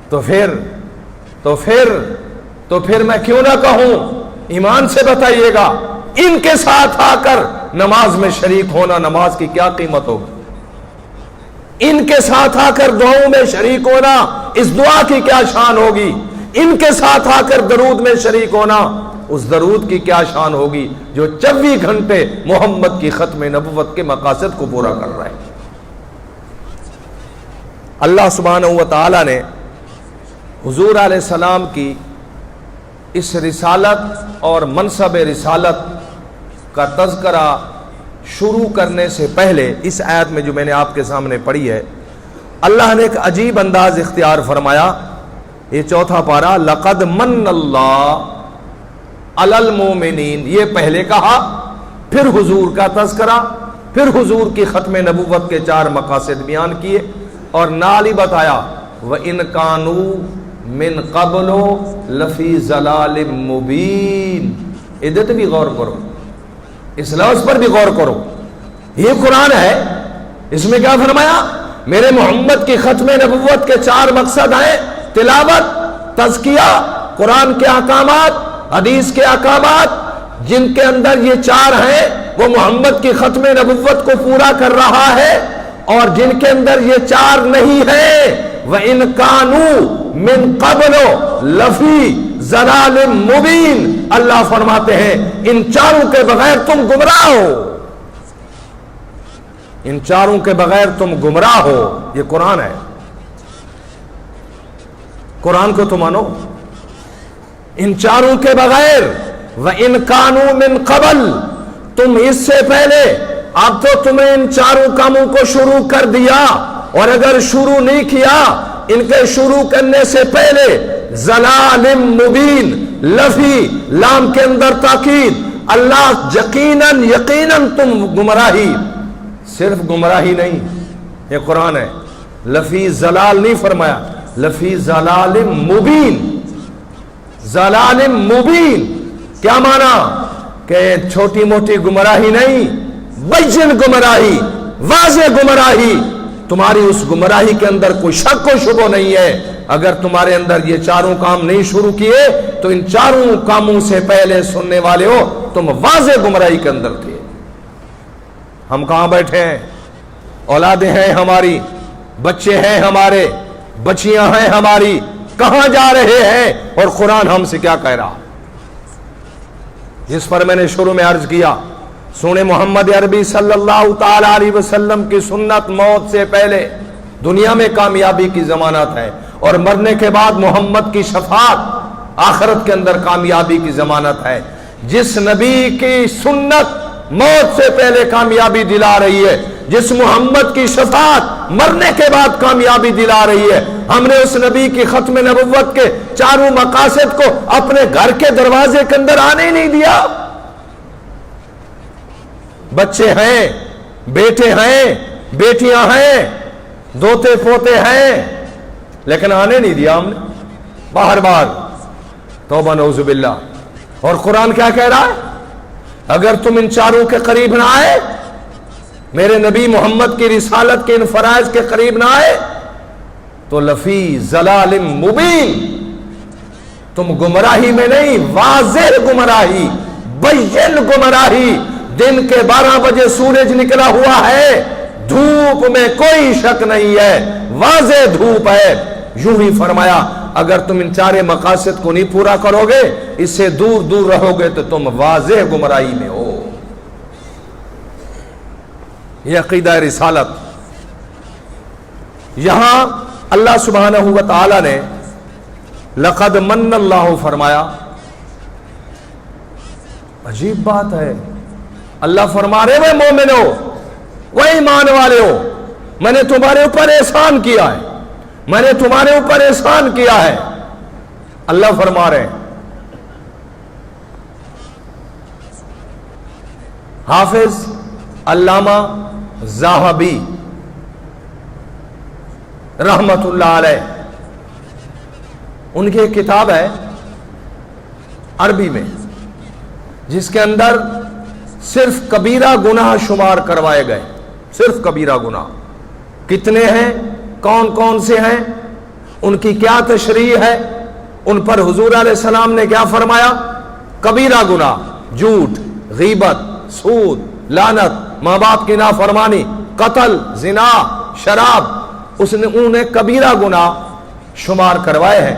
تو پھر میں کیوں نہ کہوں، ایمان سے بتائیے گا، ان کے ساتھ آ کر نماز میں شریک ہونا، نماز کی کیا قیمت ہوگی؟ ان کے ساتھ آ کر دعاؤں میں شریک ہونا، اس دعا کی کیا شان ہوگی؟ ان کے ساتھ آ کر درود میں شریک ہونا، اس درود کی کیا شان ہوگی جو 24 گھنٹے محمد کی ختم نبوت کے مقاصد کو پورا کر رہا ہے۔ اللہ سبحانہ و تعالی نے حضور علیہ السلام کی اس رسالت اور منصب رسالت کا تذکرہ شروع کرنے سے پہلے اس آیت میں جو میں نے آپ کے سامنے پڑھی ہے، اللہ نے ایک عجیب انداز اختیار فرمایا۔ یہ چوتھا پارہ، لقد من اللہ علی المومنین، یہ پہلے کہا، پھر حضور کا تذکرہ، پھر حضور کی ختم نبوت کے 4 مقاصد بیان کیے، اور نال ہی بتایا وَإِن كَانُوا مِن قَبْلُ لَفِي ضَلَالٍ مُبِينٍ۔ ادھر بھی غور کرو، اس لفظ پر بھی غور کرو، یہ قرآن ہے، اس میں کیا فرمایا؟ میرے محمد کی ختم نبوت کے 4 مقصد ہیں، تلاوت، تزکیہ، قرآن کے احکامات، حدیث کے احکامات، جن کے اندر یہ 4 ہیں وہ محمد کی ختم نبوت کو پورا کر رہا ہے، اور جن کے اندر یہ 4 نہیں ہیں وَإِن كَانُوا مِن قَبْلُ لَفِي ضَلَالٍ مُبِينٍ، اللہ فرماتے ہیں ان 4 کے بغیر تم گمراہ ہو، ان 4 کے بغیر تم گمراہ ہو۔ یہ قرآن ہے، قرآن کو تو مانو۔ ان 4 کے بغیر، وَإِن كَانُوا مِن قَبْلُ، تم اس سے پہلے، اب تو تمہیں ان 4 کاموں کو شروع کر دیا، اور اگر شروع نہیں کیا ان کے شروع کرنے سے پہلے، ضلال مبین، لفی، لام کے اندر تاکید، اللہ یقیناً تم گمراہی، صرف گمراہی نہیں، یہ قرآن ہے، لفی ضلال نہیں فرمایا، لفی ضلال مبین۔ ضلال مبین کیا مانا؟ کہ چھوٹی موٹی گمراہی نہیں، بین گمراہی، واضح گمراہی۔ تمہاری اس گمراہی کے اندر کوئی شک و شبہ نہیں ہے۔ اگر تمہارے اندر یہ 4 کام نہیں شروع کیے تو ان 4 کاموں سے پہلے سننے والے ہو تم واضح گمراہی کے اندر تھے۔ ہم کہاں بیٹھے ہیں؟ اولادیں ہیں ہماری، بچے ہیں ہمارے، بچیاں ہیں ہماری، کہاں جا رہے ہیں؟ اور قرآن ہم سے کیا کہہ رہا؟ جس پر میں نے شروع میں عرض کیا، سونے محمد عربی صلی اللہ تعالی علیہ وسلم کی سنت موت سے پہلے دنیا میں کامیابی کی ضمانت ہے، اور مرنے کے بعد محمد کی شفاعت آخرت کے اندر کامیابی کی ضمانت ہے۔ جس نبی کی سنت موت سے پہلے کامیابی دلا رہی ہے، جس محمد کی شفاعت مرنے کے بعد کامیابی دلا رہی ہے، ہم نے اس نبی کی ختم نبوت کے 4 مقاصد کو اپنے گھر کے دروازے کے اندر آنے ہی نہیں دیا۔ بچے ہیں، بیٹے ہیں، بیٹیاں ہیں، دوتے پوتے ہیں، لیکن آنے نہیں دیا ہم نے، باہر باہر، توبہ نعوذ باللہ۔ اور قرآن کیا کہہ رہا ہے؟ اگر تم ان چاروں کے قریب نہ آئے، میرے نبی محمد کی رسالت کے ان فرائض کے قریب نہ آئے تو لفی ضلال مبین، تم گمراہی میں نہیں، واضح گمراہی، بین گمراہی، دن کے 12 بجے سورج نکلا ہوا ہے، دھوپ میں کوئی شک نہیں ہے، واضح دھوپ ہے۔ یوں ہی فرمایا اگر تم ان چارے مقاصد کو نہیں پورا کرو گے، اس سے دور دور رہو گے تو تم واضح گمراہی میں ہو۔ یہ عقیدہ رسالت۔ یہاں اللہ سبحانہ و تعالی نے لقد من اللہ فرمایا، عجیب بات ہے، اللہ فرما رہے وہ مومنو، وہ ایمان والے ہو، میں نے تمہارے اوپر احسان کیا ہے، میں نے تمہارے اوپر احسان کیا ہے، اللہ فرما رہے ہیں۔ حافظ علامہ ذہبی رحمت اللہ علیہ، ان کی ایک کتاب ہے عربی میں جس کے اندر صرف کبیرہ گناہ شمار کروائے گئے، صرف کبیرہ گناہ کتنے ہیں، کون کون سے ہیں، ان کی کیا تشریح ہے، ان پر حضور علیہ السلام نے کیا فرمایا۔ کبیرہ گناہ جھوٹ، غیبت، سود، لعنت، ماں باپ کی نافرمانی، قتل، زنا، شراب، اس نے انہیں کبیرہ گناہ شمار کروائے ہیں۔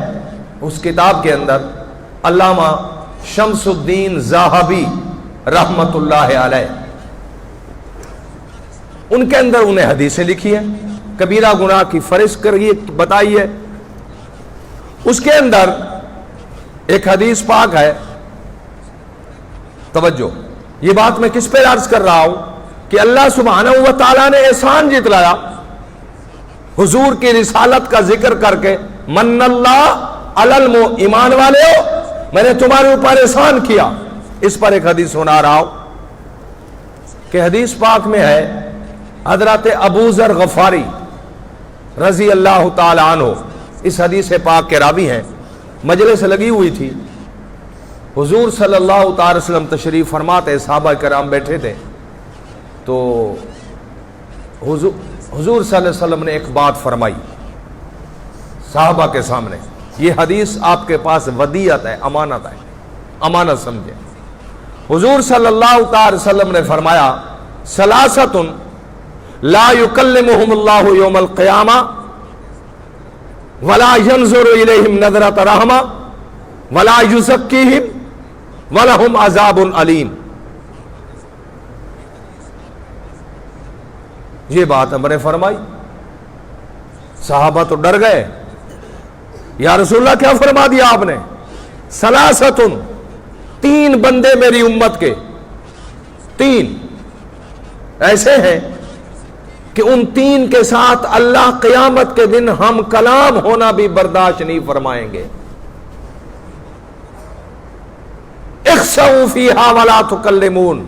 اس کتاب کے اندر علامہ شمس الدین ذہبی رحمت اللہ علیہ، ان کے اندر انہیں حدیثیں لکھی ہیں، کبیرہ گناہ کی فہرست کریے بتائی ہے۔ اس کے اندر ایک حدیث پاک ہے، توجہ، یہ بات میں کس پہ عرض کر رہا ہوں کہ اللہ سبحانہ و تعالیٰ نے احسان جتلایا حضور کی رسالت کا ذکر کر کے، من اللہ علم، ایمان والے ہو میں نے تمہارے اوپر احسان کیا۔ اس پر ایک حدیث سنا رہا ہوں کہ حدیث پاک میں ہے حضرت ابو ذر غفاری رضی اللہ تعالی عنہ اس حدیث پاک کے راوی ہیں۔ مجلس لگی ہوئی تھی، حضور صلی اللہ تعالی وسلم تشریف فرماتے، صحابہ کرام بیٹھے تھے، تو حضور صلی اللہ علیہ وسلم نے ایک بات فرمائی صحابہ کے سامنے۔ یہ حدیث آپ کے پاس ودیعت ہے، امانت ہے، امانت سمجھے۔ حضور صلی اللہ تعالی وسلم نے فرمایا، ثلاثۃ لا یکلمہم اللہ یوم القیامہ ولا ینظر الیہم نظرۃ رحمہ ولا یزکیہم ولہم عذاب علیم۔ یہ بات ہم نے فرمائی، صحابہ تو ڈر گئے، یا رسول اللہ کیا فرما دیا آپ نے؟ ثلاثۃ، تین بندے میری امت کے، تین ایسے ہیں کہ ان تین کے ساتھ اللہ قیامت کے دن ہم کلام ہونا بھی برداشت نہیں فرمائیں گے۔ اخسؤوا فیہا ولا تکلمون،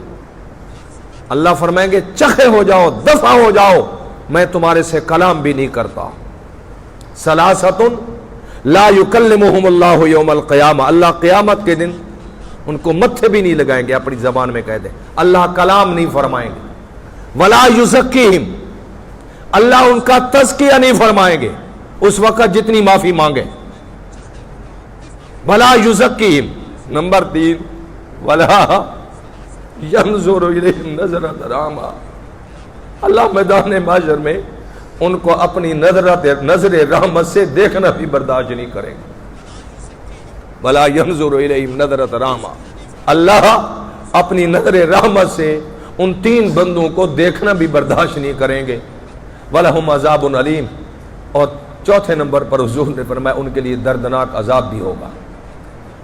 اللہ فرمائیں گے چخے ہو جاؤ، دفع ہو جاؤ، میں تمہارے سے کلام بھی نہیں کرتا۔ ثلاثۃ لا یکلمہم اللہ یوم القیامہ، اللہ قیامت کے دن ان کو متھے بھی نہیں لگائیں گے، اپنی زبان میں کہہ دیں، اللہ کلام نہیں فرمائیں گے۔ ولا یزکیہم، اللہ ان کا تزکیہ نہیں فرمائیں گے اس وقت جتنی معافی مانگے۔ ولا یزکیہم، نمبر 3، ولا ینظر الیہم نظرۃ رحمہ، اللہ میدان محشر میں ان کو اپنی نظر رحمت سے دیکھنا بھی برداشت نہیں کریں گے۔ ولا ینظر الیہم نظرۃ رحمہ، اللہ اپنی نظر رحمت سے ان تین بندوں کو دیکھنا بھی برداشت نہیں کریں گے۔ وَلَهُمْ عَذَابٌ علیم، اور چوتھے نمبر پر حضور نے فرمایا ان کے لیے دردناک عذاب بھی ہوگا۔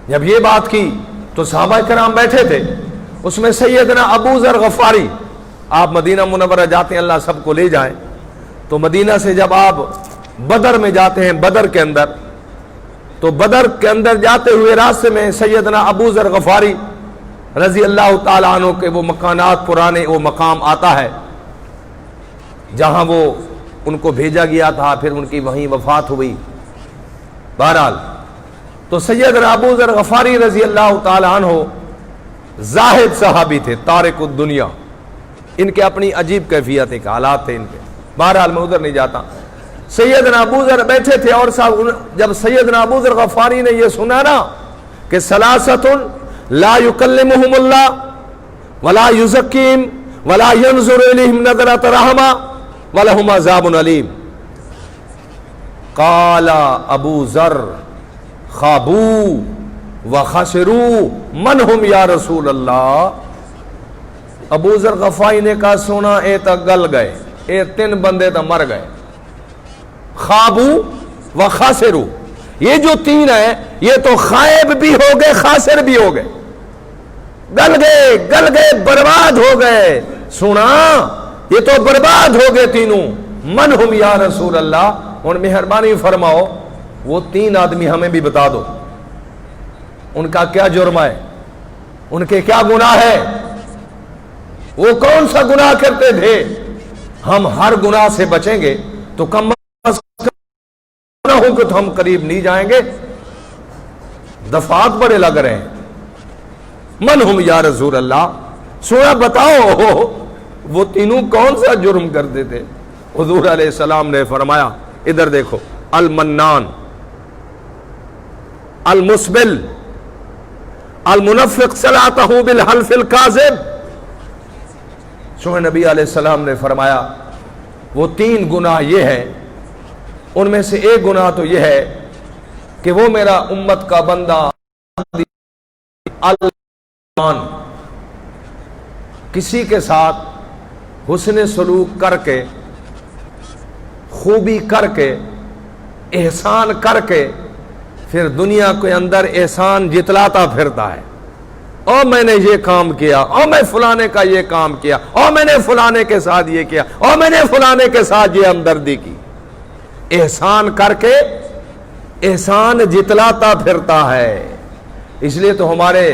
جب یہ بات کی تو صحابہ کرام بیٹھے تھے، اس میں سیدنا ابو ذر غفاری، آپ مدینہ منورہ جاتے ہیں، اللہ سب کو لے جائیں، تو مدینہ سے جب آپ بدر میں جاتے ہیں، بدر کے اندر، تو بدر کے اندر جاتے ہوئے راستے میں سیدنا ابو ذر غفاری رضی اللہ تعالیٰ عنہ کے وہ مکانات، پرانے وہ مقام آتا ہے جہاں وہ ان کو بھیجا گیا تھا، پھر ان کی وہیں وفات ہوئی۔ بہرحال تو سیدنا ابو ذر غفاری رضی اللہ تعالی عنہ زاہد صحابی تھے، تارک الدنیا، ان کے اپنی عجیب کیفیت کے حالات تھے ان کے، بہرحال میں ادھر نہیں جاتا۔ سیدنا ابو ذر بیٹھے تھے اور جب سیدنا ابو ذر غفاری نے یہ سنا نا کہ ثلاثۃ لا یکلمہم اللہ ولا یزکیہم ولا ینظر الیہم نظرۃ رحمہ ولہم عذاب علیم، قال ابو ذر خابو وخسروا من ہم یا رسول اللہ۔ ابو ذر غفاری نے کہا سونا اے تا گل گئے، اے تین بندے تا مر گئے، خابو وخسروا، یہ جو تین ہے یہ تو خائب بھی ہو گئے خاسر بھی ہو گئے، گل گئے برباد ہو گئے، سنا یہ تو برباد ہو گئے تینوں۔ من ہم یا رسول اللہ، اور مہربانی فرماؤ وہ تین آدمی ہمیں بھی بتا دو، ان کا کیا جرم ہے، ان کے کیا گناہ ہے، وہ کون سا گناہ کرتے تھے؟ ہم ہر گناہ سے بچیں گے تو کم از کم ہوں کہ تو ہم قریب نہیں جائیں گے، دفعات بڑے لگ رہے ہیں۔ من ہم یا رسول اللہ، سونا بتاؤ وہ تینوں کون سا جرم کرتے تھے؟ حضور علیہ السلام نے فرمایا ادھر دیکھو، المنان، المسبل، المنفق صلاتہ بالحلف الکاذب۔ سوئے نبی علیہ السلام نے فرمایا وہ تین گناہ یہ ہیں، ان میں سے ایک گناہ تو یہ ہے کہ وہ میرا امت کا بندہ کسی کے ساتھ حسن سلوک کر کے، خوبی کر کے، احسان کر کے پھر دنیا کے اندر احسان جتلاتا پھرتا ہے، اور میں نے یہ کام کیا، اور میں فلانے کا یہ کام کیا، اور میں نے فلانے کے ساتھ یہ کیا، اور میں نے فلانے کے ساتھ یہ ہمدردی کی، احسان کر کے احسان جتلاتا پھرتا ہے۔ اس لیے تو ہمارے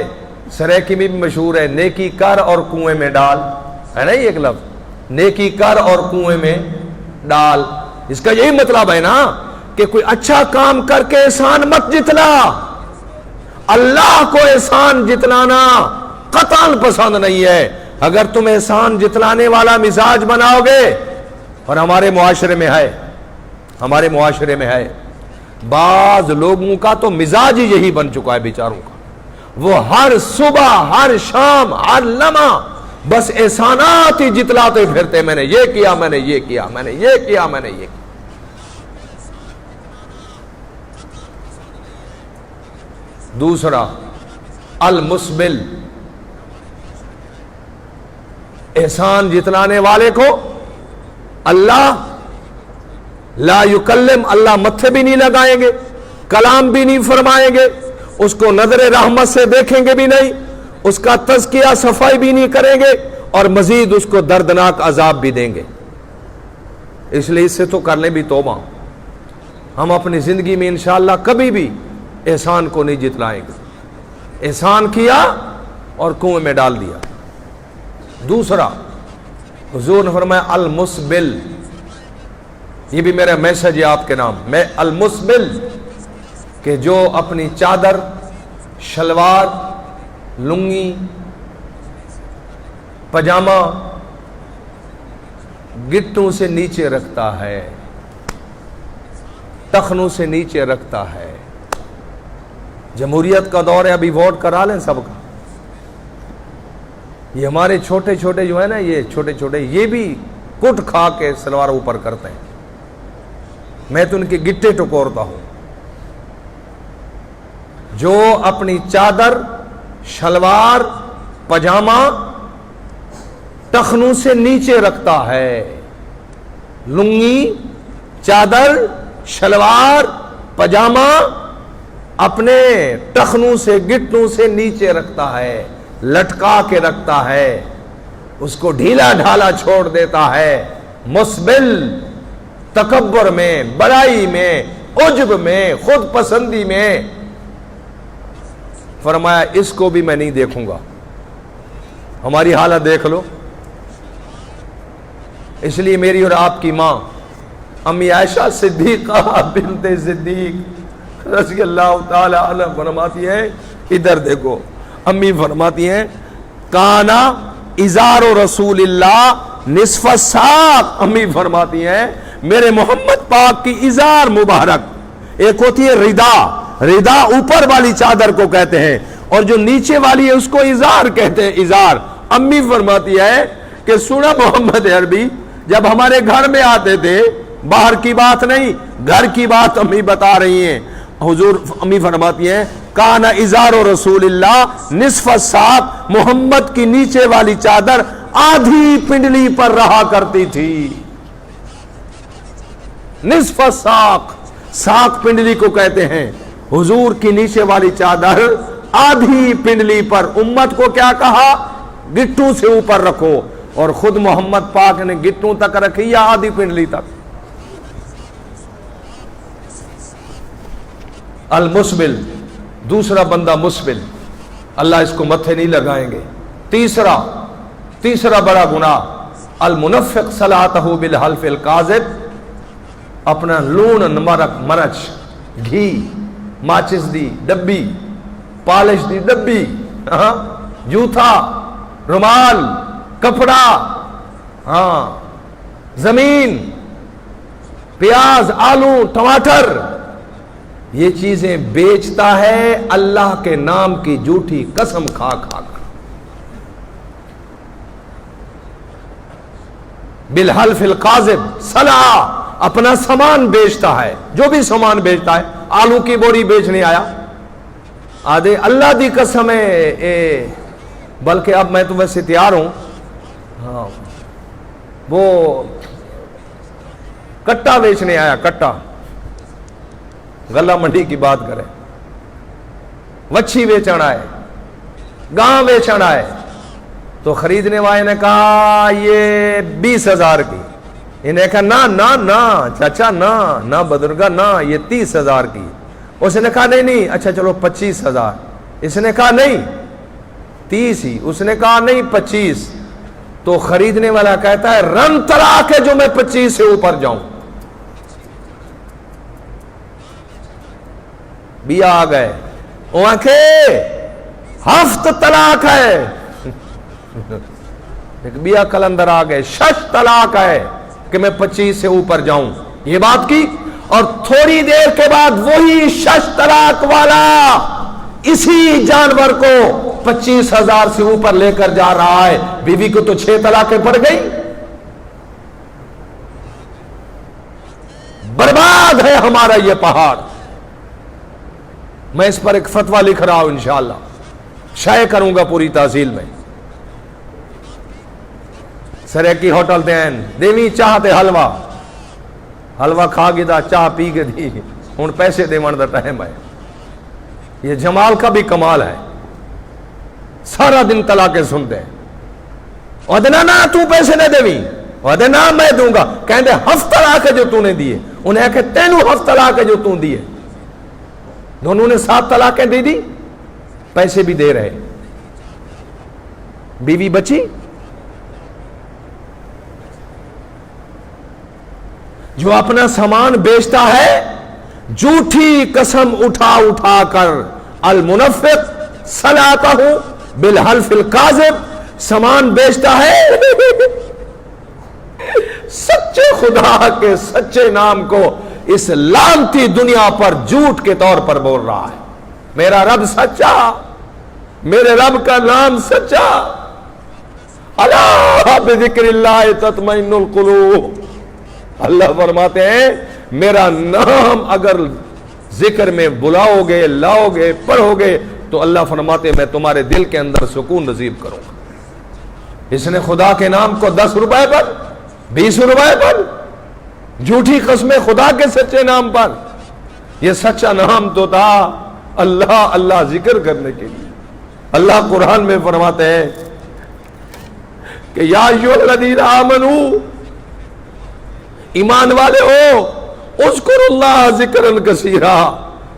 سریکی میں بھی مشہور ہے، نیکی کر اور کنویں میں ڈال، ہے نا یہ ایک لفظ، نیکی کر اور کنویں میں ڈال۔ اس کا یہی مطلب ہے نا کہ کوئی اچھا کام کر کے احسان مت جتلا، اللہ کو احسان جتلانا قطعاً پسند نہیں ہے۔ اگر تم احسان جتلانے والا مزاج بناؤ گے، اور ہمارے معاشرے میں ہے بعض لوگوں کا تو مزاج ہی یہی بن چکا ہے بیچاروں کا، وہ ہر صبح ہر شام ہر لمحہ بس احسانات ہی جتلاتے پھرتے، میں نے یہ کیا، میں نے یہ کیا، میں نے یہ کیا، میں نے یہ کیا۔ دوسرا المسبل، احسان جتلانے والے کو اللہ لا یکلم، اللہ متھے بھی نہیں لگائیں گے، کلام بھی نہیں فرمائیں گے، اس کو نظر رحمت سے دیکھیں گے بھی نہیں، اس کا تزکیہ صفائی بھی نہیں کریں گے، اور مزید اس کو دردناک عذاب بھی دیں گے۔ اس لیے اس سے تو کر لیں بھی توبہ، ہم اپنی زندگی میں انشاءاللہ کبھی بھی احسان کو نہیں جتلائیں گے۔ احسان کیا اور کنویں میں ڈال دیا۔ دوسرا حضور نے فرمایا المسبل، یہ بھی میرا میسج ہے آپ کے نام، میں المسبل، کہ جو اپنی چادر، شلوار، لنگی، پجامہ گٹوں سے نیچے رکھتا ہے، ٹخنوں سے نیچے رکھتا ہے۔ جمہوریت کا دور ہے، ابھی ووٹ کرا لیں سب کا۔ یہ ہمارے چھوٹے چھوٹے جو ہے نا، یہ چھوٹے چھوٹے یہ بھی کٹ کھا کے سلوار اوپر کرتے ہیں، میں تو ان کے گٹے ٹکورتا ہوں۔ جو اپنی چادر، شلوار، پجامہ ٹخنوں سے نیچے رکھتا ہے، لنگی، چادر، شلوار، پجامہ اپنے ٹخنوں سے، گٹنوں سے نیچے رکھتا ہے، لٹکا کے رکھتا ہے، اس کو ڈھیلا ڈھالا چھوڑ دیتا ہے، مسبل، تکبر میں، بڑائی میں، عجب میں، خود پسندی میں۔ فرمایا اس کو بھی میں نہیں دیکھوں گا۔ ہماری حالت دیکھ لو۔ اس لیے میری اور آپ کی ماں امی عائشہ صدیقہ بنت صدیق رضی اللہ تعالی عنہ فرماتی ہیں، ادھر دیکھو، امی فرماتی ہیں کانا ازار رسول اللہ نصف الساق، امی فرماتی ہیں میرے محمد پاک کی ازار مبارک، ایک ہوتی ہے ردا، ردا اوپر والی چادر کو کہتے ہیں، اور جو نیچے والی ہے اس کو ازار کہتے ہیں، ازار۔ امی فرماتی ہے کہ سنا محمد عربی جب ہمارے گھر میں آتے تھے، باہر کی بات نہیں، گھر کی بات امی بتا رہی ہیں، حضور امی فرماتی ہیں کانا ازار رسول اللہ نصف الساق، محمد کی نیچے والی چادر آدھی پنڈلی پر رہا کرتی تھی۔ نصف الساق، ساق پنڈلی کو کہتے ہیں، حضور کی نیچے والی چادر آدھی پنڈلی پر، امت کو کیا کہا؟ گٹھوں سے اوپر رکھو، اور خود محمد پاک نے گٹھوں تک رکھی یا آدھی پنڈلی تک؟ المسبل، دوسرا بندہ مسبل، اللہ اس کو متھے نہیں لگائیں گے۔ تیسرا بڑا گناہ المنفق صلاتہ بالحلف الکاذب، اپنا لون مرچ گھی ماچس دی ڈبی پالش دی ڈبی جوتا رومال کپڑا زمین پیاز آلو ٹماٹر یہ چیزیں بیچتا ہے اللہ کے نام کی جھوٹی قسم کھا کھا کر، بالحلف الکاذب صلا، اپنا سامان بیچتا ہے، جو بھی سامان بیچتا ہے، آلو کی بوری بیچنے آیا آدھے اللہ دی قسم ہے بلکہ اب میں تو ویسے تیار ہوں، ہاں وہ کٹا بیچنے آیا، کٹا غلہ منڈی کی بات کریں، وچھی بیچن آئے، گاں بیچن آئے، تو خریدنے والے نے کہا یہ 20,000 کی، انہیں کہا نا نا نا چاچا نا بدرگا نا، یہ 30,000 کی۔ اس نے کہا نہیں اچھا چلو 25,000، اس نے کہا نہیں 30 ہی، اس نے کہا نہیں 25، تو خریدنے والا کہتا ہے رن طلاق ہے جو میں 25 سے اوپر جاؤں۔ بیا آ گئے، ہفت طلاق ہے، ایک بیا کلندر آ گئے، 6 طلاق ہے کہ میں 25 سے اوپر جاؤں، یہ بات کی، اور تھوڑی دیر کے بعد وہی 6 طلاق والا اسی جانور کو 25,000 سے اوپر لے کر جا رہا ہے، بیوی کو تو 6 طلاقیں پڑ گئی، برباد ہے ہمارا یہ پہاڑ۔ میں اس پر ایک فتویٰ لکھ رہا ہوں، انشاءاللہ شائع کروں گا پوری تحصیل میں۔ سریکی ہوٹل دین دیوی چاہتے حلوہ کھا گیا، چاہ پی کے دی، ہوں پیسے دیون دا ٹائم ہے۔ یہ جمال کا بھی کمال ہے، سارا دن طلاقیں سنتے ہیں، ودنا نا تو پیسے نہ دیوی، ودنا میں دوں گا، کہندے ہفت طلاق ہے جو تو نے دیے، انہیں کہ تینوں ہفت طلاق ہے جو تو دیے، دونوں نے 7 طلاقیں دے دی، پیسے بھی دے رہے، بیوی بچی۔ جو اپنا سامان بیچتا ہے جھوٹی قسم اٹھا اٹھا کر، المنفق صلاتہ بالحلف الکاذب، سامان بیچتا ہے سچے خدا کے سچے نام کو اس لعنتی دنیا پر جھوٹ کے طور پر بول رہا ہے۔ میرا رب سچا، میرے رب کا نام سچا، الا بذکر اللہ تطمئن القلوب، اللہ فرماتے ہیں میرا نام اگر ذکر میں بلاؤ گے، لاؤ گے، پڑھو گے تو اللہ فرماتے ہیں میں تمہارے دل کے اندر سکون نصیب کروں گا۔ اس نے خدا کے نام کو 10 روپے پر، 20 روپے پر، جھوٹی قسمیں خدا کے سچے نام پر، یہ سچا نام تو تھا اللہ اللہ ذکر کرنے کے لیے۔ اللہ قرآن میں فرماتے ہیں کہ یا ایھا الذین آمنوا، ایمان والے ہو، اذکروا اللہ ذکرا کثیرا،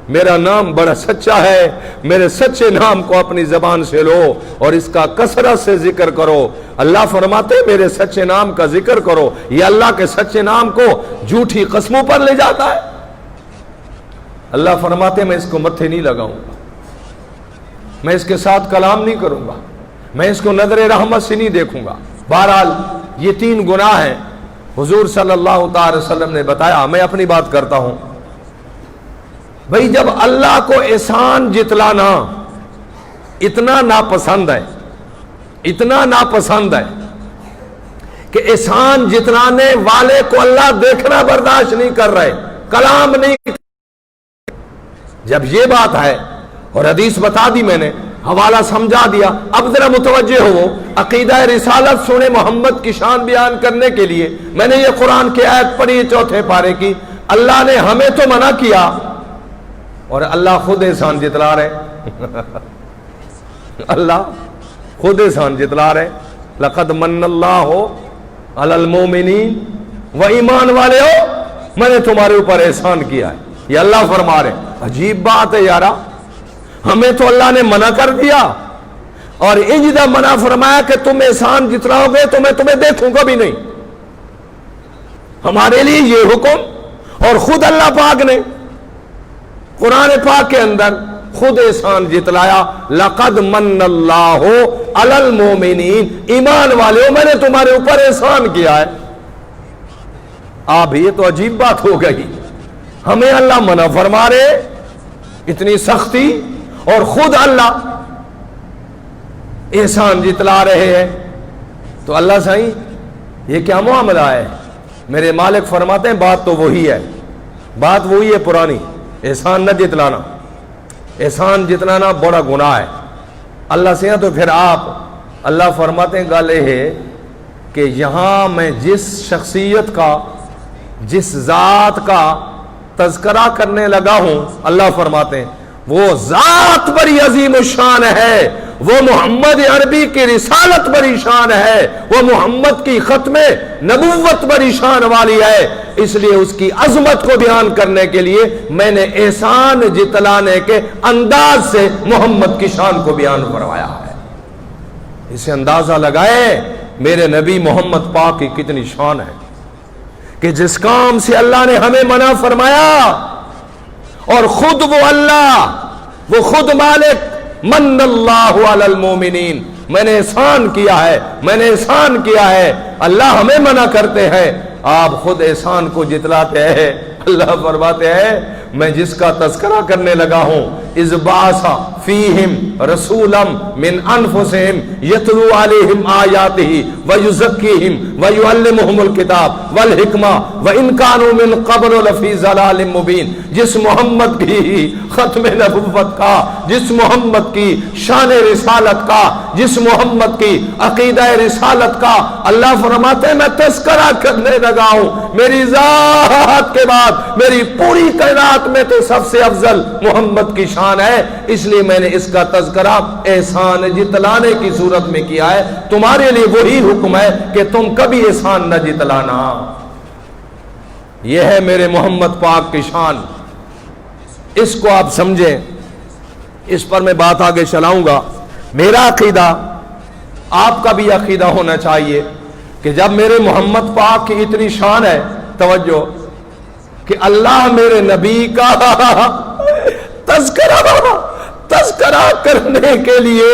میرا نام بڑا سچا ہے، میرے سچے نام کو اپنی زبان سے لو اور اس کا کثرت سے ذکر کرو۔ اللہ فرماتے میرے سچے نام کا ذکر کرو، یہ اللہ کے سچے نام کو جھوٹی قسموں پر لے جاتا ہے۔ اللہ فرماتے ہیں میں اس کو متھے نہیں لگاؤں گا، میں اس کے ساتھ کلام نہیں کروں گا، میں اس کو نظر رحمت سے نہیں دیکھوں گا۔ بہرحال یہ 3 گناہ ہیں حضور صلی اللہ تعالی وسلم نے بتایا۔ میں اپنی بات کرتا ہوں بھئی، جب اللہ کو احسان جتلانا اتنا ناپسند ہے، اتنا ناپسند ہے کہ احسان جتلانے والے کو اللہ دیکھنا برداشت نہیں کر رہے، کلام نہیں۔ جب یہ بات ہے اور حدیث بتا دی میں نے، حوالہ سمجھا دیا، اب ذرا متوجہ ہو، عقیدہ رسالت سنے محمد کی شان بیان کرنے کے لیے میں نے یہ قرآن کی آیت پڑھی 4 پارے کی۔ اللہ نے ہمیں تو منع کیا اور اللہ خود احسان جتلا رہے اللہ خود احسان جتلا رہے۔ لقد من اللہ علی المومنین، وہ ایمان والے ہو میں نے تمہارے اوپر احسان کیا ہے، یہ اللہ فرما رہے۔ عجیب بات ہے یارا، ہمیں تو اللہ نے منع کر دیا اور اجدا منع فرمایا کہ تم احسان جتلاؤ گے تو میں تمہیں دیکھوں گا بھی نہیں۔ ہمارے لیے یہ حکم، اور خود اللہ پاک نے قرآن پاک کے اندر خود احسان جتلایا۔ لقد من اللہ علی المومنین، ایمان والے ہو میں نے تمہارے اوپر احسان کیا ہے۔ یہ تو عجیب بات ہو گئی، ہمیں اللہ منع فرما رہے، اتنی سختی، اور خود اللہ احسان جتلا رہے ہیں۔ تو اللہ سائیں یہ کیا معاملہ ہے؟ میرے مالک فرماتے ہیں بات تو وہی ہے، بات وہی ہے پرانی، احسان نہ جتلانا، احسان جتلانا بڑا گناہ ہے اللہ سے۔ تو پھر اللہ فرماتے ہیں گالے ہے کہ یہاں میں جس شخصیت کا، جس ذات کا تذکرہ کرنے لگا ہوں، اللہ فرماتے ہیں وہ ذات بڑی عظیم الشان ہے، وہ محمد عربی کی رسالت بڑی شان ہے، وہ محمد کی ختم نبوت بڑی شان والی ہے۔ اس لیے اس کی عظمت کو بیان کرنے کے لیے میں نے احسان جتلانے کے انداز سے محمد کی شان کو بیان فرمایا ہے۔ اسے اندازہ لگائے میرے نبی محمد پاک کی کتنی شان ہے کہ جس کام سے اللہ نے ہمیں منع فرمایا، اور خود وہ اللہ، وہ خود مالک، من اللہ علی المومنین، میں نے احسان کیا ہے، میں نے احسان کیا ہے۔ اللہ ہمیں منع کرتے ہیں، آپ خود احسان کو جتلاتے ہیں۔ اللہ فرماتے ہیں میں جس کا تذکرہ کرنے لگا ہوں، اذ بعث فیہم رسولا من انفسہم یتلو علیہم آیاتہ ویزکیہم ویعلمہم الکتاب والحکمہ وان کانوا من قبل لفی ضلال مبین۔ جس محمد کی ختم نبوت کا، جس محمد کی شان رسالت کا، جس محمد کی عقیدہ رسالت کا اللہ فرماتے ہیں میں تذکرہ کرنے لگا ہوں، میری ذات کے بعد میری پوری کائنات میں تو سب سے افضل محمد کی شان ہے، اس لیے میں نے اس کا تذکرہ احسان جتلانے کی صورت میں کیا ہے۔ تمہارے لیے وہی حکم ہے کہ تم کبھی احسان نہ جتلانا۔ یہ ہے میرے محمد پاک کی شان، اس کو آپ سمجھیں، اس پر میں بات آگے چلاؤں گا۔ میرا عقیدہ، آپ کا بھی عقیدہ ہونا چاہیے کہ جب میرے محمد پاک کی اتنی شان ہے، توجہ، کہ اللہ میرے نبی کا تذکرہ کرنے کے لیے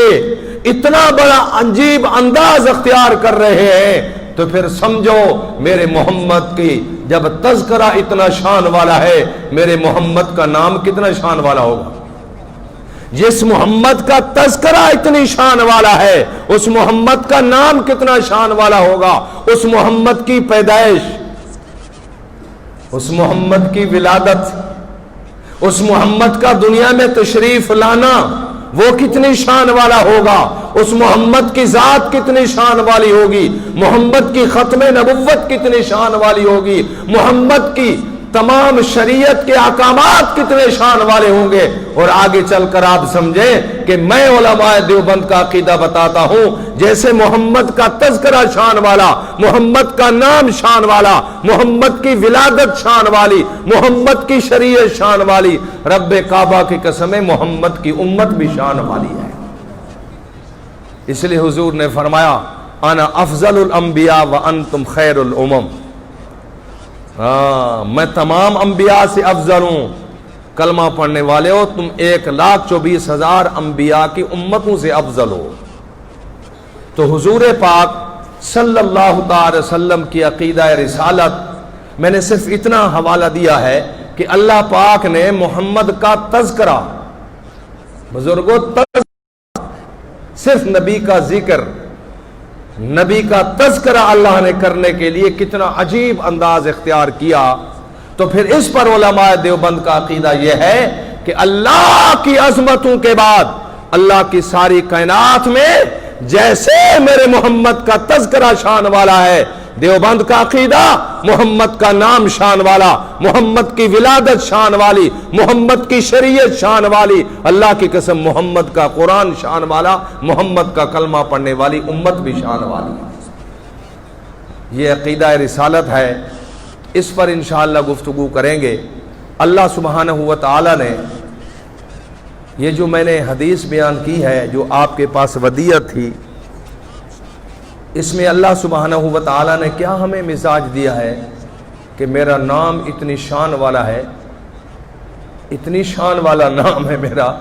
اتنا بڑا عجیب انداز اختیار کر رہے ہیں، تو پھر سمجھو میرے محمد کی جب تذکرہ اتنا شان والا ہے، میرے محمد کا نام کتنا شان والا ہوگا۔ جس محمد کا تذکرہ اتنی شان والا ہے، اس محمد کا نام کتنا شان والا ہوگا۔ اس محمد کی پیدائش، اس محمد کی ولادت، اس محمد کا دنیا میں تشریف لانا وہ کتنی شان والا ہوگا۔ اس محمد کی ذات کتنی شان والی ہوگی، محمد کی ختم نبوت کتنی شان والی ہوگی، محمد کی تمام شریعت کے احکامات کتنے شان والے ہوں گے۔ اور آگے چل کر آپ سمجھیں کہ میں علماء دیوبند کا عقیدہ بتاتا ہوں، جیسے محمد کا تذکرہ شان والا، محمد کا نام شان والا، محمد کی ولادت شان والی، محمد کی شریعت شان والی، رب کعبہ کی قسم محمد کی امت بھی شان والی ہے۔ اس لیے حضور نے فرمایا انا افضل الانبیاء وانتم خیر الامم، میں تمام انبیاء سے افضل ہوں کلمہ پڑھنے والے ہو، تم 1,24,000 انبیاء کی امتوں سے افضل ہو۔ تو حضور پاک صلی اللہ تعالی وسلم کی عقیدہ رسالت میں نے صرف اتنا حوالہ دیا ہے کہ اللہ پاک نے محمد کا تذکرہ، بزرگوں صرف نبی کا ذکر، نبی کا تذکرہ اللہ نے کرنے کے لیے کتنا عجیب انداز اختیار کیا۔ تو پھر اس پر علماء دیوبند کا عقیدہ یہ ہے کہ اللہ کی عظمتوں کے بعد اللہ کی ساری کائنات میں جیسے میرے محمد کا تذکرہ شان والا ہے، دیوبند کا عقیدہ محمد کا نام شان والا، محمد کی ولادت شان والی، محمد کی شریعت شان والی، اللہ کی قسم محمد کا قرآن شان والا، محمد کا کلمہ پڑھنے والی امت بھی شان والی۔ یہ عقیدہ رسالت ہے، اس پر انشاءاللہ گفتگو کریں گے۔ اللہ سبحانہ و تعالی نے یہ جو میں نے حدیث بیان کی ہے، جو آپ کے پاس ودیعت تھی، اس میں اللہ سبحانہ و تعالی نے کیا ہمیں مزاج دیا ہے کہ میرا نام اتنی شان والا ہے، اتنی شان والا نام ہے میرا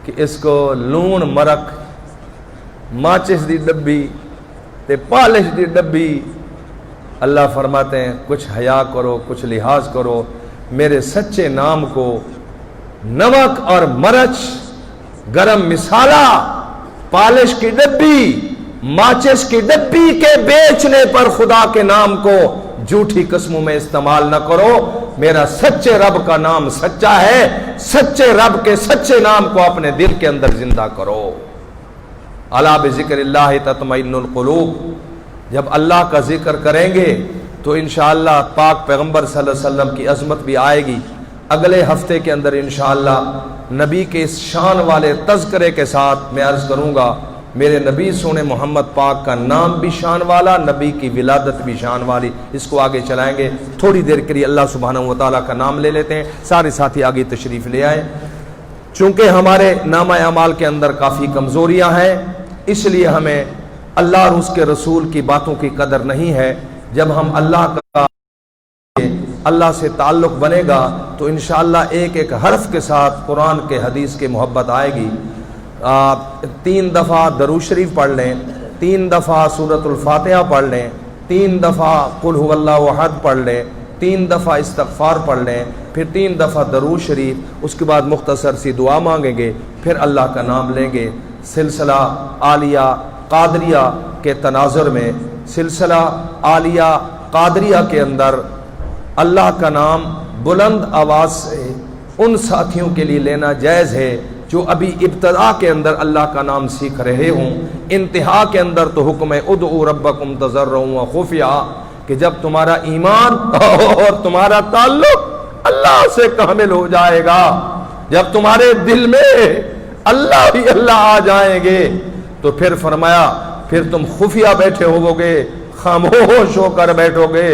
کہ اس کو لون مرک، ماچس دی ڈبی تے پالش دی ڈبی، اللہ فرماتے ہیں کچھ حیا کرو، کچھ لحاظ کرو، میرے سچے نام کو نمک اور مرچ، گرم مسالہ، پالش کی ڈبی، ماچس کی ڈبی کے بیچنے پر خدا کے نام کو جھوٹی قسموں میں استعمال نہ کرو۔ میرا سچے رب کا نام سچا ہے، سچے رب کے سچے نام کو اپنے دل کے اندر زندہ کرو۔ الا بذکر اللہ تطمئن القلوب، جب اللہ کا ذکر کریں گے تو انشاءاللہ پاک پیغمبر صلی اللہ علیہ وسلم کی عظمت بھی آئے گی۔ اگلے ہفتے کے اندر انشاءاللہ نبی کے اس شان والے تذکرے کے ساتھ میں عرض کروں گا، میرے نبی سونے محمد پاک کا نام بھی شان والا، نبی کی ولادت بھی شان والی، اس کو آگے چلائیں گے۔ تھوڑی دیر کے لیے اللہ سبحانہ و تعالیٰ کا نام لے لیتے ہیں، سارے ساتھی آگے تشریف لے آئیں۔ چونکہ ہمارے نامہ اعمال کے اندر کافی کمزوریاں ہیں، اس لیے ہمیں اللہ اور اس کے رسول کی باتوں کی قدر نہیں ہے۔ جب ہم اللہ سے تعلق بنے گا تو انشاءاللہ ایک ایک حرف کے ساتھ قرآن کے حدیث کے محبت آئے گی۔ 3 دفعہ درود شریف پڑھ لیں، 3 دفعہ سورۃ الفاتحہ پڑھ لیں، 3 دفعہ قل هو اللہ احد پڑھ لیں، 3 دفعہ استغفار پڑھ لیں، پھر 3 دفعہ درود شریف، اس کے بعد مختصر سی دعا مانگیں گے، پھر اللہ کا نام لیں گے۔ سلسلہ عالیہ قادریہ کے تناظر میں، سلسلہ عالیہ قادریہ کے اندر اللہ کا نام بلند آواز سے ان ساتھیوں کے لیے لینا جائز ہے جو ابھی ابتدا کے اندر اللہ کا نام سیکھ رہے ہوں۔ انتہا کے اندر تو حکم ہے ادعوا ربکم تضرعا وخفیا، کہ جب تمہارا ایمان اور تمہارا تعلق اللہ سے کامل ہو جائے گا، جب تمہارے دل میں اللہ ہی اللہ آ جائیں گے، تو پھر فرمایا پھر تم خفیہ بیٹھے ہوو گے، خاموش ہو کر بیٹھو گے،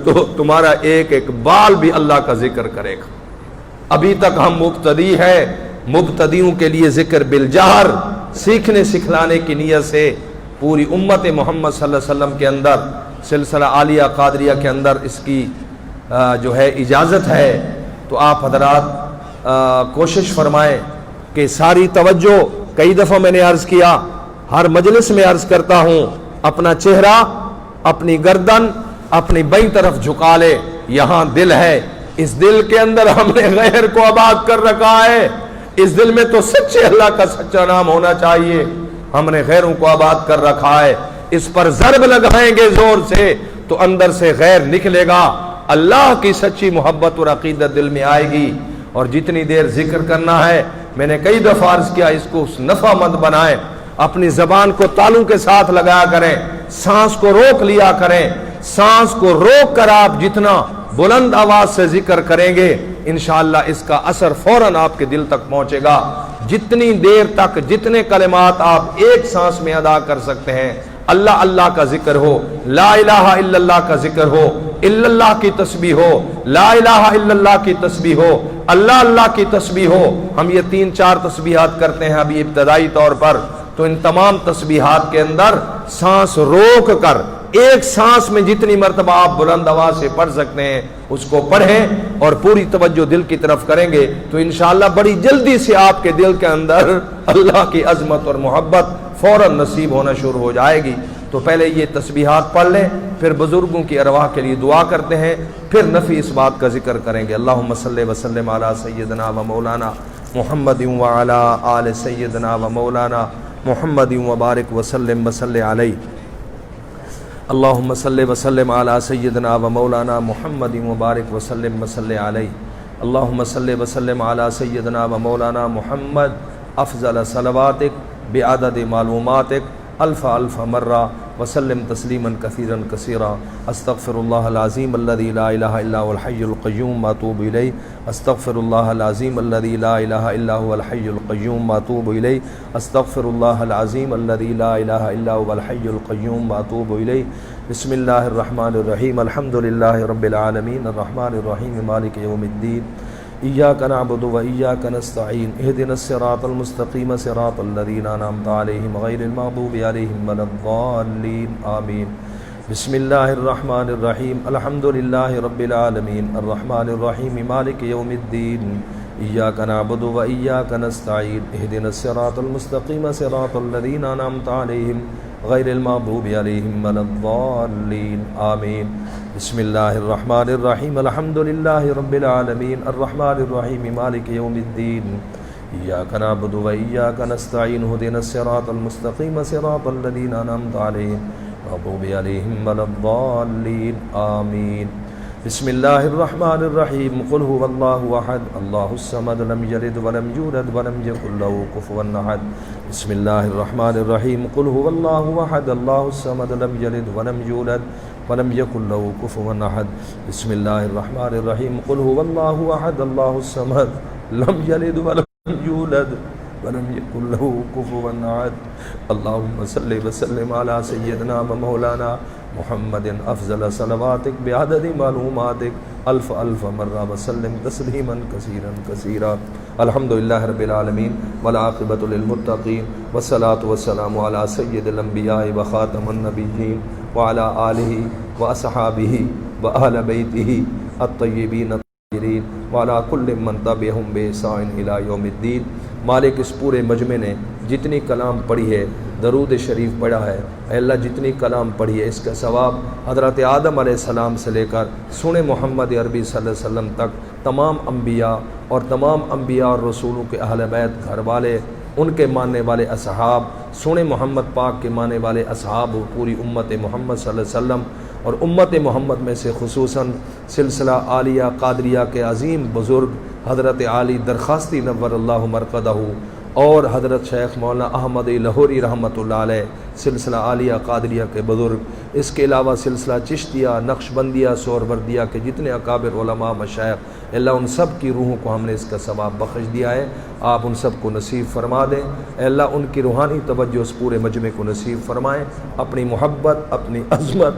تو تمہارا ایک ایک بال بھی اللہ کا ذکر کرے گا۔ ابھی تک ہم مبتدی ہیں، مبتدیوں کے لیے ذکر بالجہر، سیکھنے سکھلانے کی نیت سے پوری امت محمد صلی اللہ علیہ وسلم کے اندر سلسلہ عالیہ قادریہ کے اندر اس کی جو ہے اجازت ہے۔ تو آپ حضرات کوشش فرمائیں کہ ساری توجہ، کئی دفعہ میں نے عرض کیا، ہر مجلس میں عرض کرتا ہوں، اپنا چہرہ، اپنی گردن اپنی بائیں طرف جھکا لے، یہاں دل ہے، اس دل کے اندر ہم نے غیر کو آباد کر رکھا ہے، اس دل میں تو سچے اللہ کا سچا نام ہونا چاہیے، ہم نے غیروں کو آباد کر رکھا ہے، اس پر ضرب لگائیں گے زور سے تو اندر سے غیر نکلے گا، اللہ کی سچی محبت اور عقیدت دل میں آئے گی۔ اور جتنی دیر ذکر کرنا ہے، میں نے کئی دفعہ عرض کیا، اس کو نفع مند بنائیں، اپنی زبان کو تالوں کے ساتھ لگایا کریں، سانس کو روک لیا کریں، سانس کو روک کر آپ جتنا بلند آواز سے ذکر کریں گے انشاءاللہ اس کا اثر فوراً آپ کے دل تک پہنچے گا۔ جتنی دیر تک جتنے کلمات آپ ایک سانس میں ادا کر سکتے ہیں، اللہ اللہ کا ذکر ہو، لا الہ الا اللہ کا ذکر ہو، الا اللہ کی تسبیح ہو، لا الہ الا اللہ کی تسبیح ہو، اللہ اللہ کی تسبیح ہو، ہم یہ 3-4 تسبیحات کرتے ہیں ابھی ابتدائی طور پر، تو ان تمام تسبیحات کے اندر سانس روک کر ایک سانس میں جتنی مرتبہ آپ بلند آواز سے پڑھ سکتے ہیں اس کو پڑھیں اور پوری توجہ دل کی طرف کریں گے تو انشاءاللہ بڑی جلدی سے آپ کے دل کے اندر اللہ کی عظمت اور محبت فوراً نصیب ہونا شروع ہو جائے گی۔ تو پہلے یہ تسبیحات پڑھ لیں، پھر بزرگوں کی ارواح کے لیے دعا کرتے ہیں، پھر نفی اس بات کا ذکر کریں گے۔ اللہم صلی وسلم علی سیدنا و مولانا محمد وعلی آل سیدنا و مولانا محمد وبارک وسلم وصلی علیہ۔ اللہم صلی وسلم علی سیدنا و مولانا محمد وبارک وسلم وصلی علیہ۔ اللہم صلی وسلم علی سیدنا و مولانا محمد افضل صلواتک بعدد معلوماتک الف الف مرہ وسلم تسلیما کثیرا کثیرا۔ استغفر اللہ العظیم الذی لا الہ الا هو الحی القیوم واتوب الیہ۔ استغفر اللہ العظیم الذی لا الہ الا هو الحی القیوم واتوب الیہ۔ استغفر اللہ العظیم الذی لا الہ الا هو الحی القیوم واتوب الیہ۔ بسم اللہ الرحمن الرحیم الحمد للہ رب العالمین الرحمن الرحیم مالک یوم الدین ایاک نعبد و ایاک نستعین اہدنا الصراط المستقیم صراط الذین انعمت علیہم غیر المغضوب علیہم ولا الضالین آمین۔ بسم اللہ الرحمن الرحیم الحمد للہ رب العالمین الرحمن الرحیم مالک یوم الدین ایاک نعبد و ایاک نستعین اہدنا الصراط المستقیم صراط الذین انعمت علیہم غیر المغضوب علیہم ولا الضالین آمین۔ بسم اللہ الرحمن الرحیم الحمد للہ رب العالمین الرحمن الرحیم مالک یوم الدین ایاک نعبد و ایاک نستعین اہدنا الصراط المستقیم صراط الذین انعمت علیہم غیر المغضوب علیہم ولا الضالین آمین۔ بسم اللہ الرحمن الرحیم قل هو اللہ احد اللہ الصمد لم یلد ولم یولد ولم یکن له کفوا احد۔ بسم اللہ الرحمن الرحیم قل هو اللہ احد اللہ الصمد لم یلد ولم یولد ولم یکن له کفوا احد۔ بسم اللہ الرحمن الرحیم قل هو اللہ احد اللہ الصمد لم یلد ولم یولد ولم یکن له کفوا احد۔ اللہم صلی وسلم علی سیدنا و مولانا محمد افضل صلواتک بعدد معلوماتک الف الف مرہ وسلم تسلیما کثیرا کثیرا۔ الحمدللہ رب العالمین والعاقبۃ للمتقین والصلاۃ والسلام علی سید الانبیاء وخاتم النبیین وعلی آلہ واصحابہ واہل بیتہ الطیبین الطاہرین وعلی کل من تبعہم بإحسان الی یوم الدین۔ مالک اس پورے مجمع نے جتنی کلام پڑھی ہے، درود شریف پڑھا ہے، اے اللہ جتنی کلام پڑھی ہے اس کا ثواب حضرت آدم علیہ السلام سے لے کر سن محمد عربی صلی اللہ علیہ وسلم تک تمام انبیاء اور رسولوں کے اہل بیت گھر والے، ان کے ماننے والے اصحاب، سن محمد پاک کے ماننے والے اصحاب، پوری امت محمد صلی اللہ علیہ وسلم اور امت محمد میں سے خصوصاً سلسلہ عالیہ قادریہ کے عظیم بزرگ حضرت عالی درخواستی نور اللہ مرقدہ اور حضرت شیخ مولانا احمد لاہوری رحمۃ اللہ علیہ سلسلہ عالیہ قادریہ کے بزرگ، اس کے علاوہ سلسلہ چشتیہ، نقشبندیہ، سہروردیہ کے جتنے اکابر علماء مشائخ، اللہ ان سب کی روحوں کو ہم نے اس کا ثواب بخش دیا ہے، آپ ان سب کو نصیب فرما دیں۔ اے اللہ ان کی روحانی توجہ اس پورے مجمع کو نصیب فرمائیں، اپنی محبت، اپنی عظمت،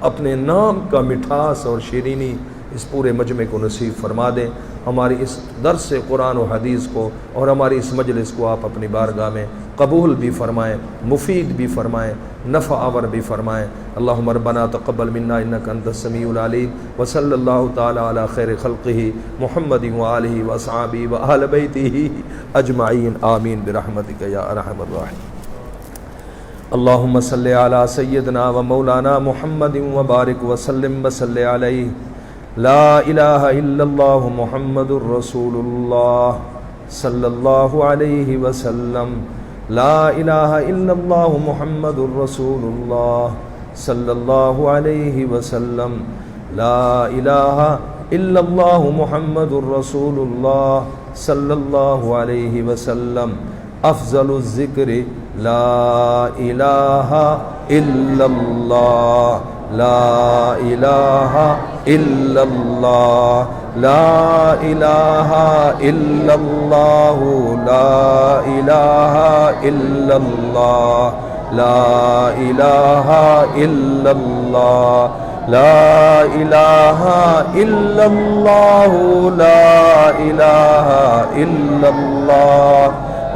اپنے نام کا مٹھاس اور شیرینی اس پورے مجمع کو نصیب فرما دیں۔ ہماری اس درس قرآن و حدیث کو اور ہماری اس مجلس کو آپ اپنی بارگاہ میں قبول بھی فرمائیں، مفید بھی فرمائیں، نفع آور بھی فرمائیں۔ اللہم ربنا تقبل منا انک انت السمیع العلیم وصلی اللہ تعالی علی خیر خلقہ محمد وآلہ واصحابہ واہل بیتہ اجمعین آمین برحمتک یا ارحم الراحمین۔ اللہم صلی علی سیدنا و مولانا محمد وبارک وسلم وصلی علیہ۔ لا الہ الا اللہ محمد الرسول اللہ صلی اللہ علیہ وسلم۔ لا الہ الا اللہ محمد الرسول اللہ صلی اللہ علیہ وسلم۔ لا الہ الا اللہ محمد الرسول اللہ صلی اللہ علیہ وسلم۔ افضل الذکر لا الہ الا اللہ۔ لا الہ الا اللہ۔ لا الہ الا اللہ۔ لا الہ الا اللہ۔ لا الہ الا اللہ۔ لا الہ الا اللہ۔ لا الہ الا اللہ۔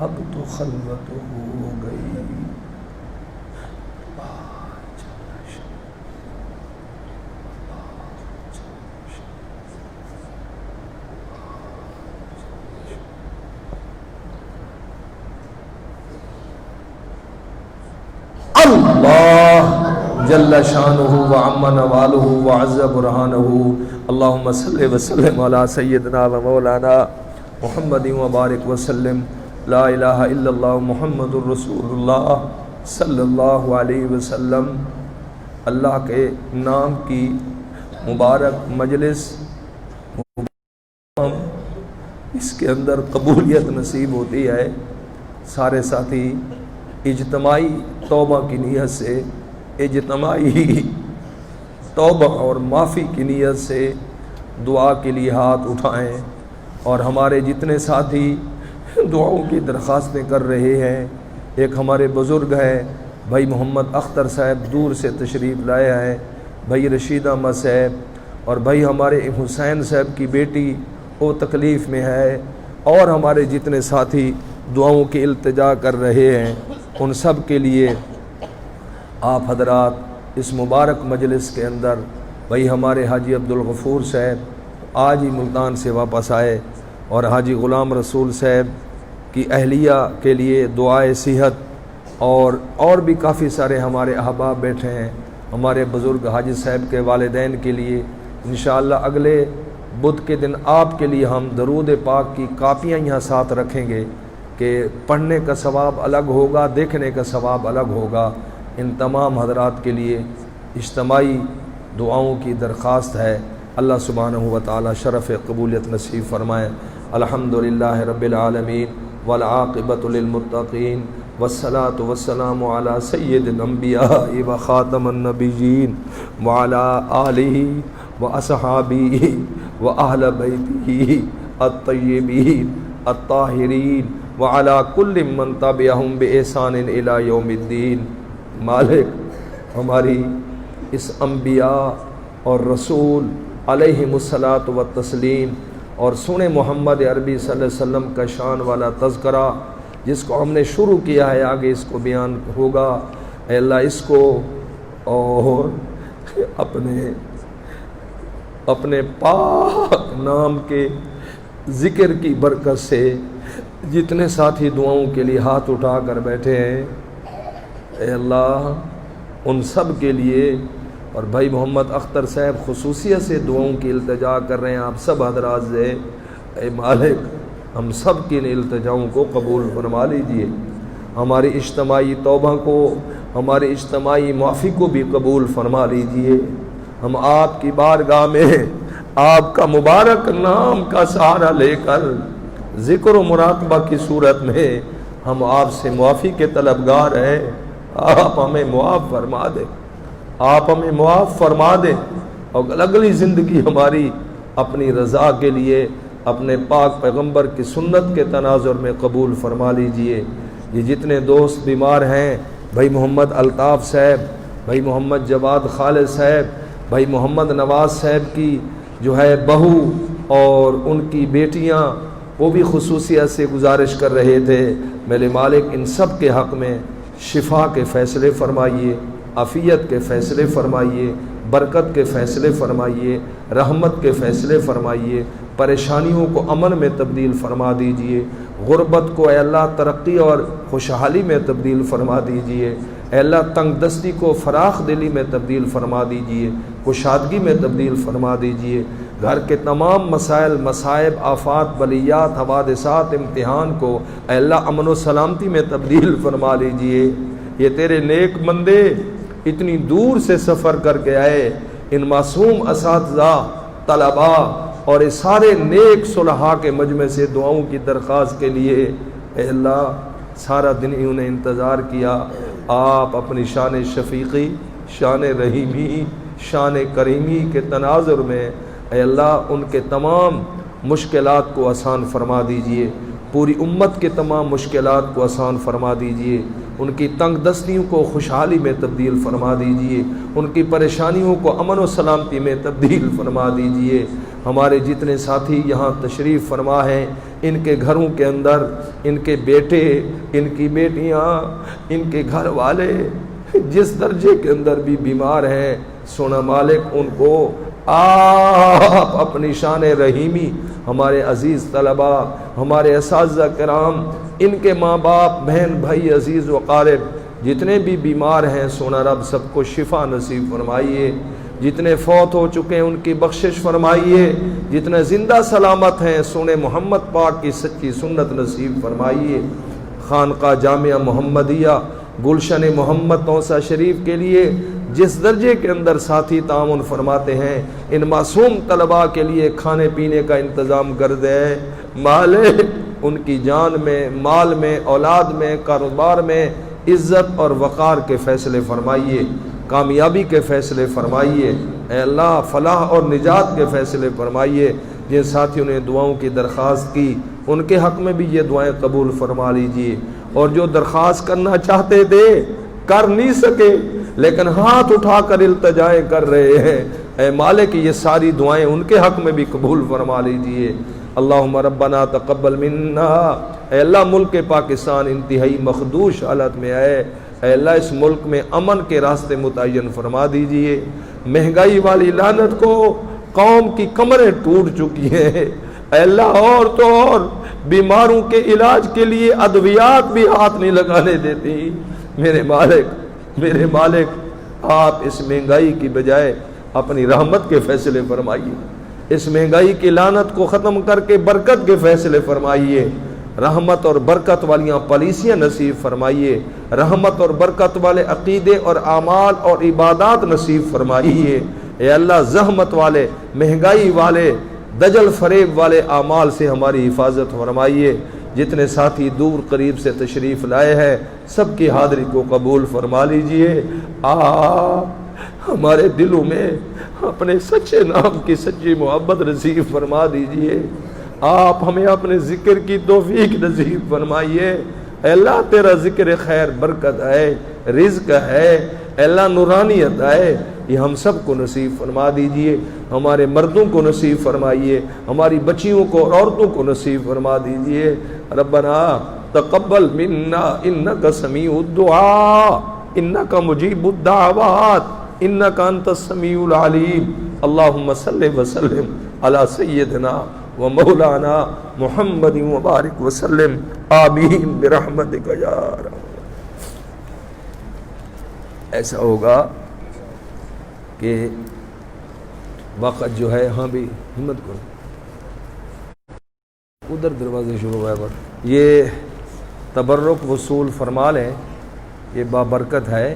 اب تو خلوت ہو گئی. اللہ جل شانہ وعم نوالہ وعز برہانہ. اللہم صلی وسلم علی سیدنا و مولانا محمد وبارک وسلم. لا الہ الا اللہ محمد الرسول اللہ صلی اللہ علیہ وسلم. اللہ کے نام کی مبارک مجلس، اس کے اندر قبولیت نصیب ہوتی ہے. سارے ساتھی اجتماعی توبہ کی نیت سے، اجتماعی توبہ اور معافی کی نیت سے دعا کے لیے ہاتھ اٹھائیں. اور ہمارے جتنے ساتھی دعاؤں کی درخواستیں کر رہے ہیں، ایک ہمارے بزرگ ہیں بھائی محمد اختر صاحب، دور سے تشریف لائے ہیں، بھائی رشید احمد صاحب، اور بھائی ہمارے حسین صاحب کی بیٹی وہ تکلیف میں ہے، اور ہمارے جتنے ساتھی دعاؤں کی التجا کر رہے ہیں، ان سب کے لیے آپ حضرات اس مبارک مجلس کے اندر بھائی ہمارے حاجی عبدالغفور صاحب آج ہی ملتان سے واپس آئے، اور حاجی غلام رسول صاحب کی اہلیہ کے لیے دعائے صحت، اور بھی کافی سارے ہمارے احباب بیٹھے ہیں. ہمارے بزرگ حاجی صاحب کے والدین کے لیے انشاءاللہ اگلے بدھ کے دن آپ کے لیے ہم درود پاک کی کاپیاں یہاں ساتھ رکھیں گے کہ پڑھنے کا ثواب الگ ہوگا، دیکھنے کا ثواب الگ ہوگا. ان تمام حضرات کے لیے اجتماعی دعاؤں کی درخواست ہے. اللہ سبحانہ و تعالی شرف قبولیت نصیب فرمائے. الحمدللہ رب العالمین والعاقبۃ للمتقین والصلاة والسلام علی سید الانبیاء وخاتم النبیین وعلی آلہ واصحابہ واہل بیتہ الطیبین الطاہرین وعلی کل من تبعہم بإحسان الی یوم الدین. مالک ہماری اس انبیاء اور رسول علیہم الصلاۃ والتسلیم اور سن محمد عربی صلی اللہ علیہ وسلم کا شان والا تذکرہ جس کو ہم نے شروع کیا ہے، آگے اس کو بیان ہوگا. اے اللہ اس کو اور اپنے پاک نام کے ذکر کی برکت سے جتنے ساتھی دعاؤں کے لیے ہاتھ اٹھا کر بیٹھے ہیں، اے اللہ ان سب کے لیے، اور بھائی محمد اختر صاحب خصوصیت سے دعاؤں کی التجا کر رہے ہیں آپ سب حضرات سے. اے مالک ہم سب کی ان التجاؤں کو قبول فرما لیجئے. ہماری اجتماعی توبہ کو، ہماری اجتماعی معافی کو بھی قبول فرما لیجئے. ہم آپ کی بارگاہ میں آپ کا مبارک نام کا سہارا لے کر ذکر و مراقبہ کی صورت میں ہم آپ سے معافی کے طلبگار ہیں. آپ ہمیں معاف فرما دیں، آپ ہمیں معاف فرما دیں، اور اگلی زندگی ہماری اپنی رضا کے لیے اپنے پاک پیغمبر کی سنت کے تناظر میں قبول فرما لیجئے. یہ جتنے دوست بیمار ہیں، بھائی محمد الطاف صاحب، بھائی محمد جواد خالد صاحب، بھائی محمد نواز صاحب کی جو ہے بہو اور ان کی بیٹیاں، وہ بھی خصوصیت سے گزارش کر رہے تھے. میرے مالک ان سب کے حق میں شفا کے فیصلے فرمائیے، عافیت کے فیصلے فرمائیے، برکت کے فیصلے فرمائیے، رحمت کے فیصلے فرمائیے. پریشانیوں کو امن میں تبدیل فرما دیجئے، غربت کو اے اللہ ترقی اور خوشحالی میں تبدیل فرما دیجئے. اے اللہ تنگ دستی کو فراخ دلی میں تبدیل فرما دیجئے، کشادگی میں تبدیل فرما دیجئے. گھر کے تمام مسائل، مصائب، آفات، بلیات، حوادثات، امتحان کو اے اللہ امن و سلامتی میں تبدیل فرما لیجئے. یہ تیرے نیک بندے اتنی دور سے سفر کر کے آئے، ان معصوم اساتذہ، طلباء اور اس سارے نیک صلحاء کے مجمع سے دعاؤں کی درخواست کے لیے اے اللہ سارا دن انہوں نے انتظار کیا. آپ اپنی شان شفیقی، شان رحیمی، شان کریمی کے تناظر میں اے اللہ ان کے تمام مشکلات کو آسان فرما دیجئے، پوری امت کے تمام مشکلات کو آسان فرما دیجئے، ان کی تنگ دستیوں کو خوشحالی میں تبدیل فرما دیجئے، ان کی پریشانیوں کو امن و سلامتی میں تبدیل فرما دیجئے. ہمارے جتنے ساتھی یہاں تشریف فرما ہیں ان کے گھروں کے اندر ان کے بیٹے، ان کی بیٹیاں، ان کے گھر والے جس درجے کے اندر بھی بیمار ہیں، سونا مالک ان کو آپ اپنی شان رحیمی، ہمارے عزیز طلباء، ہمارے اساتذہ کرام، ان کے ماں باپ، بہن بھائی، عزیز و قارب جتنے بھی بیمار ہیں، سونا رب سب کو شفا نصیب فرمائیے، جتنے فوت ہو چکے ہیں ان کی بخشش فرمائیے، جتنے زندہ سلامت ہیں سونے محمد پاک کی سچی سنت نصیب فرمائیے۔ خانقاہ جامعہ محمدیہ گلشن محمد توسہ شریف کے لیے جس درجے کے اندر ساتھی تعاون فرماتے ہیں، ان معصوم طلباء کے لیے کھانے پینے کا انتظام کر دے مالک، ان کی جان میں، مال میں، اولاد میں، کاروبار میں عزت اور وقار کے فیصلے فرمائیے، کامیابی کے فیصلے فرمائیے، اے اللہ فلاح اور نجات کے فیصلے فرمائیے۔ جن ساتھیوں نے دعاؤں کی درخواست کی ان کے حق میں بھی یہ دعائیں قبول فرما لیجئے، اور جو درخواست کرنا چاہتے تھے کر نہیں سکے لیکن ہاتھ اٹھا کر التجائیں کر رہے ہیں، اے مالک یہ ساری دعائیں ان کے حق میں بھی قبول فرما لیجئے۔ اللہم ربنا تقبل منا، اے اللہ ملک پاکستان انتہائی مخدوش حالت میں ہے، اے اللہ اس ملک میں امن کے راستے متعین فرما دیجئے۔ مہنگائی والی لعنت کو قوم کی کمریں ٹوٹ چکی ہیں، اے اللہ اور تو اور بیماروں کے علاج کے لیے ادویات بھی ہاتھ نہیں لگانے دیتی۔ میرے مالک آپ اس مہنگائی کی بجائے اپنی رحمت کے فیصلے فرمائیے، اس مہنگائی کی لعنت کو ختم کر کے برکت کے فیصلے فرمائیے، رحمت اور برکت والیاں پالیسیاں نصیب فرمائیے، رحمت اور برکت والے عقیدے اور اعمال اور عبادات نصیب فرمائیے۔ اے اللہ زحمت والے، مہنگائی والے، دجل فریب والے اعمال سے ہماری حفاظت فرمائیے۔ جتنے ساتھی دور قریب سے تشریف لائے ہیں سب کی حاضری کو قبول فرما لیجئے۔ ہمارے دلوں میں اپنے سچے نام کی سچی محبت نصیب فرما دیجئے۔ آپ ہمیں اپنے ذکر کی توفیق نصیب فرمائیے۔ اے اللہ تیرا ذکر خیر برکت ہے، رزق ہے، اے اللہ نورانیت ہے، یہ ہم سب کو نصیب فرما دیجئے۔ ہمارے مردوں کو نصیب فرمائیے، ہماری بچیوں کو اور عورتوں کو نصیب فرما دیجئے۔ ربنا تقبل منا انک سمیع الدعاء انک مجیب الدعوات انک انت السمیع العلیم۔ اللہم صلی وسلم علی سیدنا و مولانا محمد مبارک وسلم، آمین برحمتک یا رحمت۔ ایسا ہوگا کہ وقت جو ہے، ہاں بھی ہمت کرو، ادھر دروازے شروع ہوا ہے، یہ تبرک وصول فرما لیں، یہ بابرکت ہے،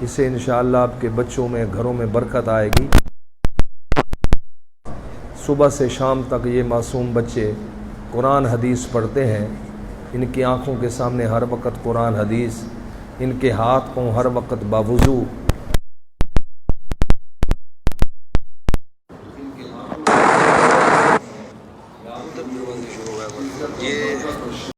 اس سے انشاءاللہ آپ کے بچوں میں، گھروں میں برکت آئے گی۔ صبح سے شام تک یہ معصوم بچے قرآن حدیث پڑھتے ہیں، ان کی آنکھوں کے سامنے ہر وقت قرآن حدیث، ان کے ہاتھ پاؤں ہر وقت باوضو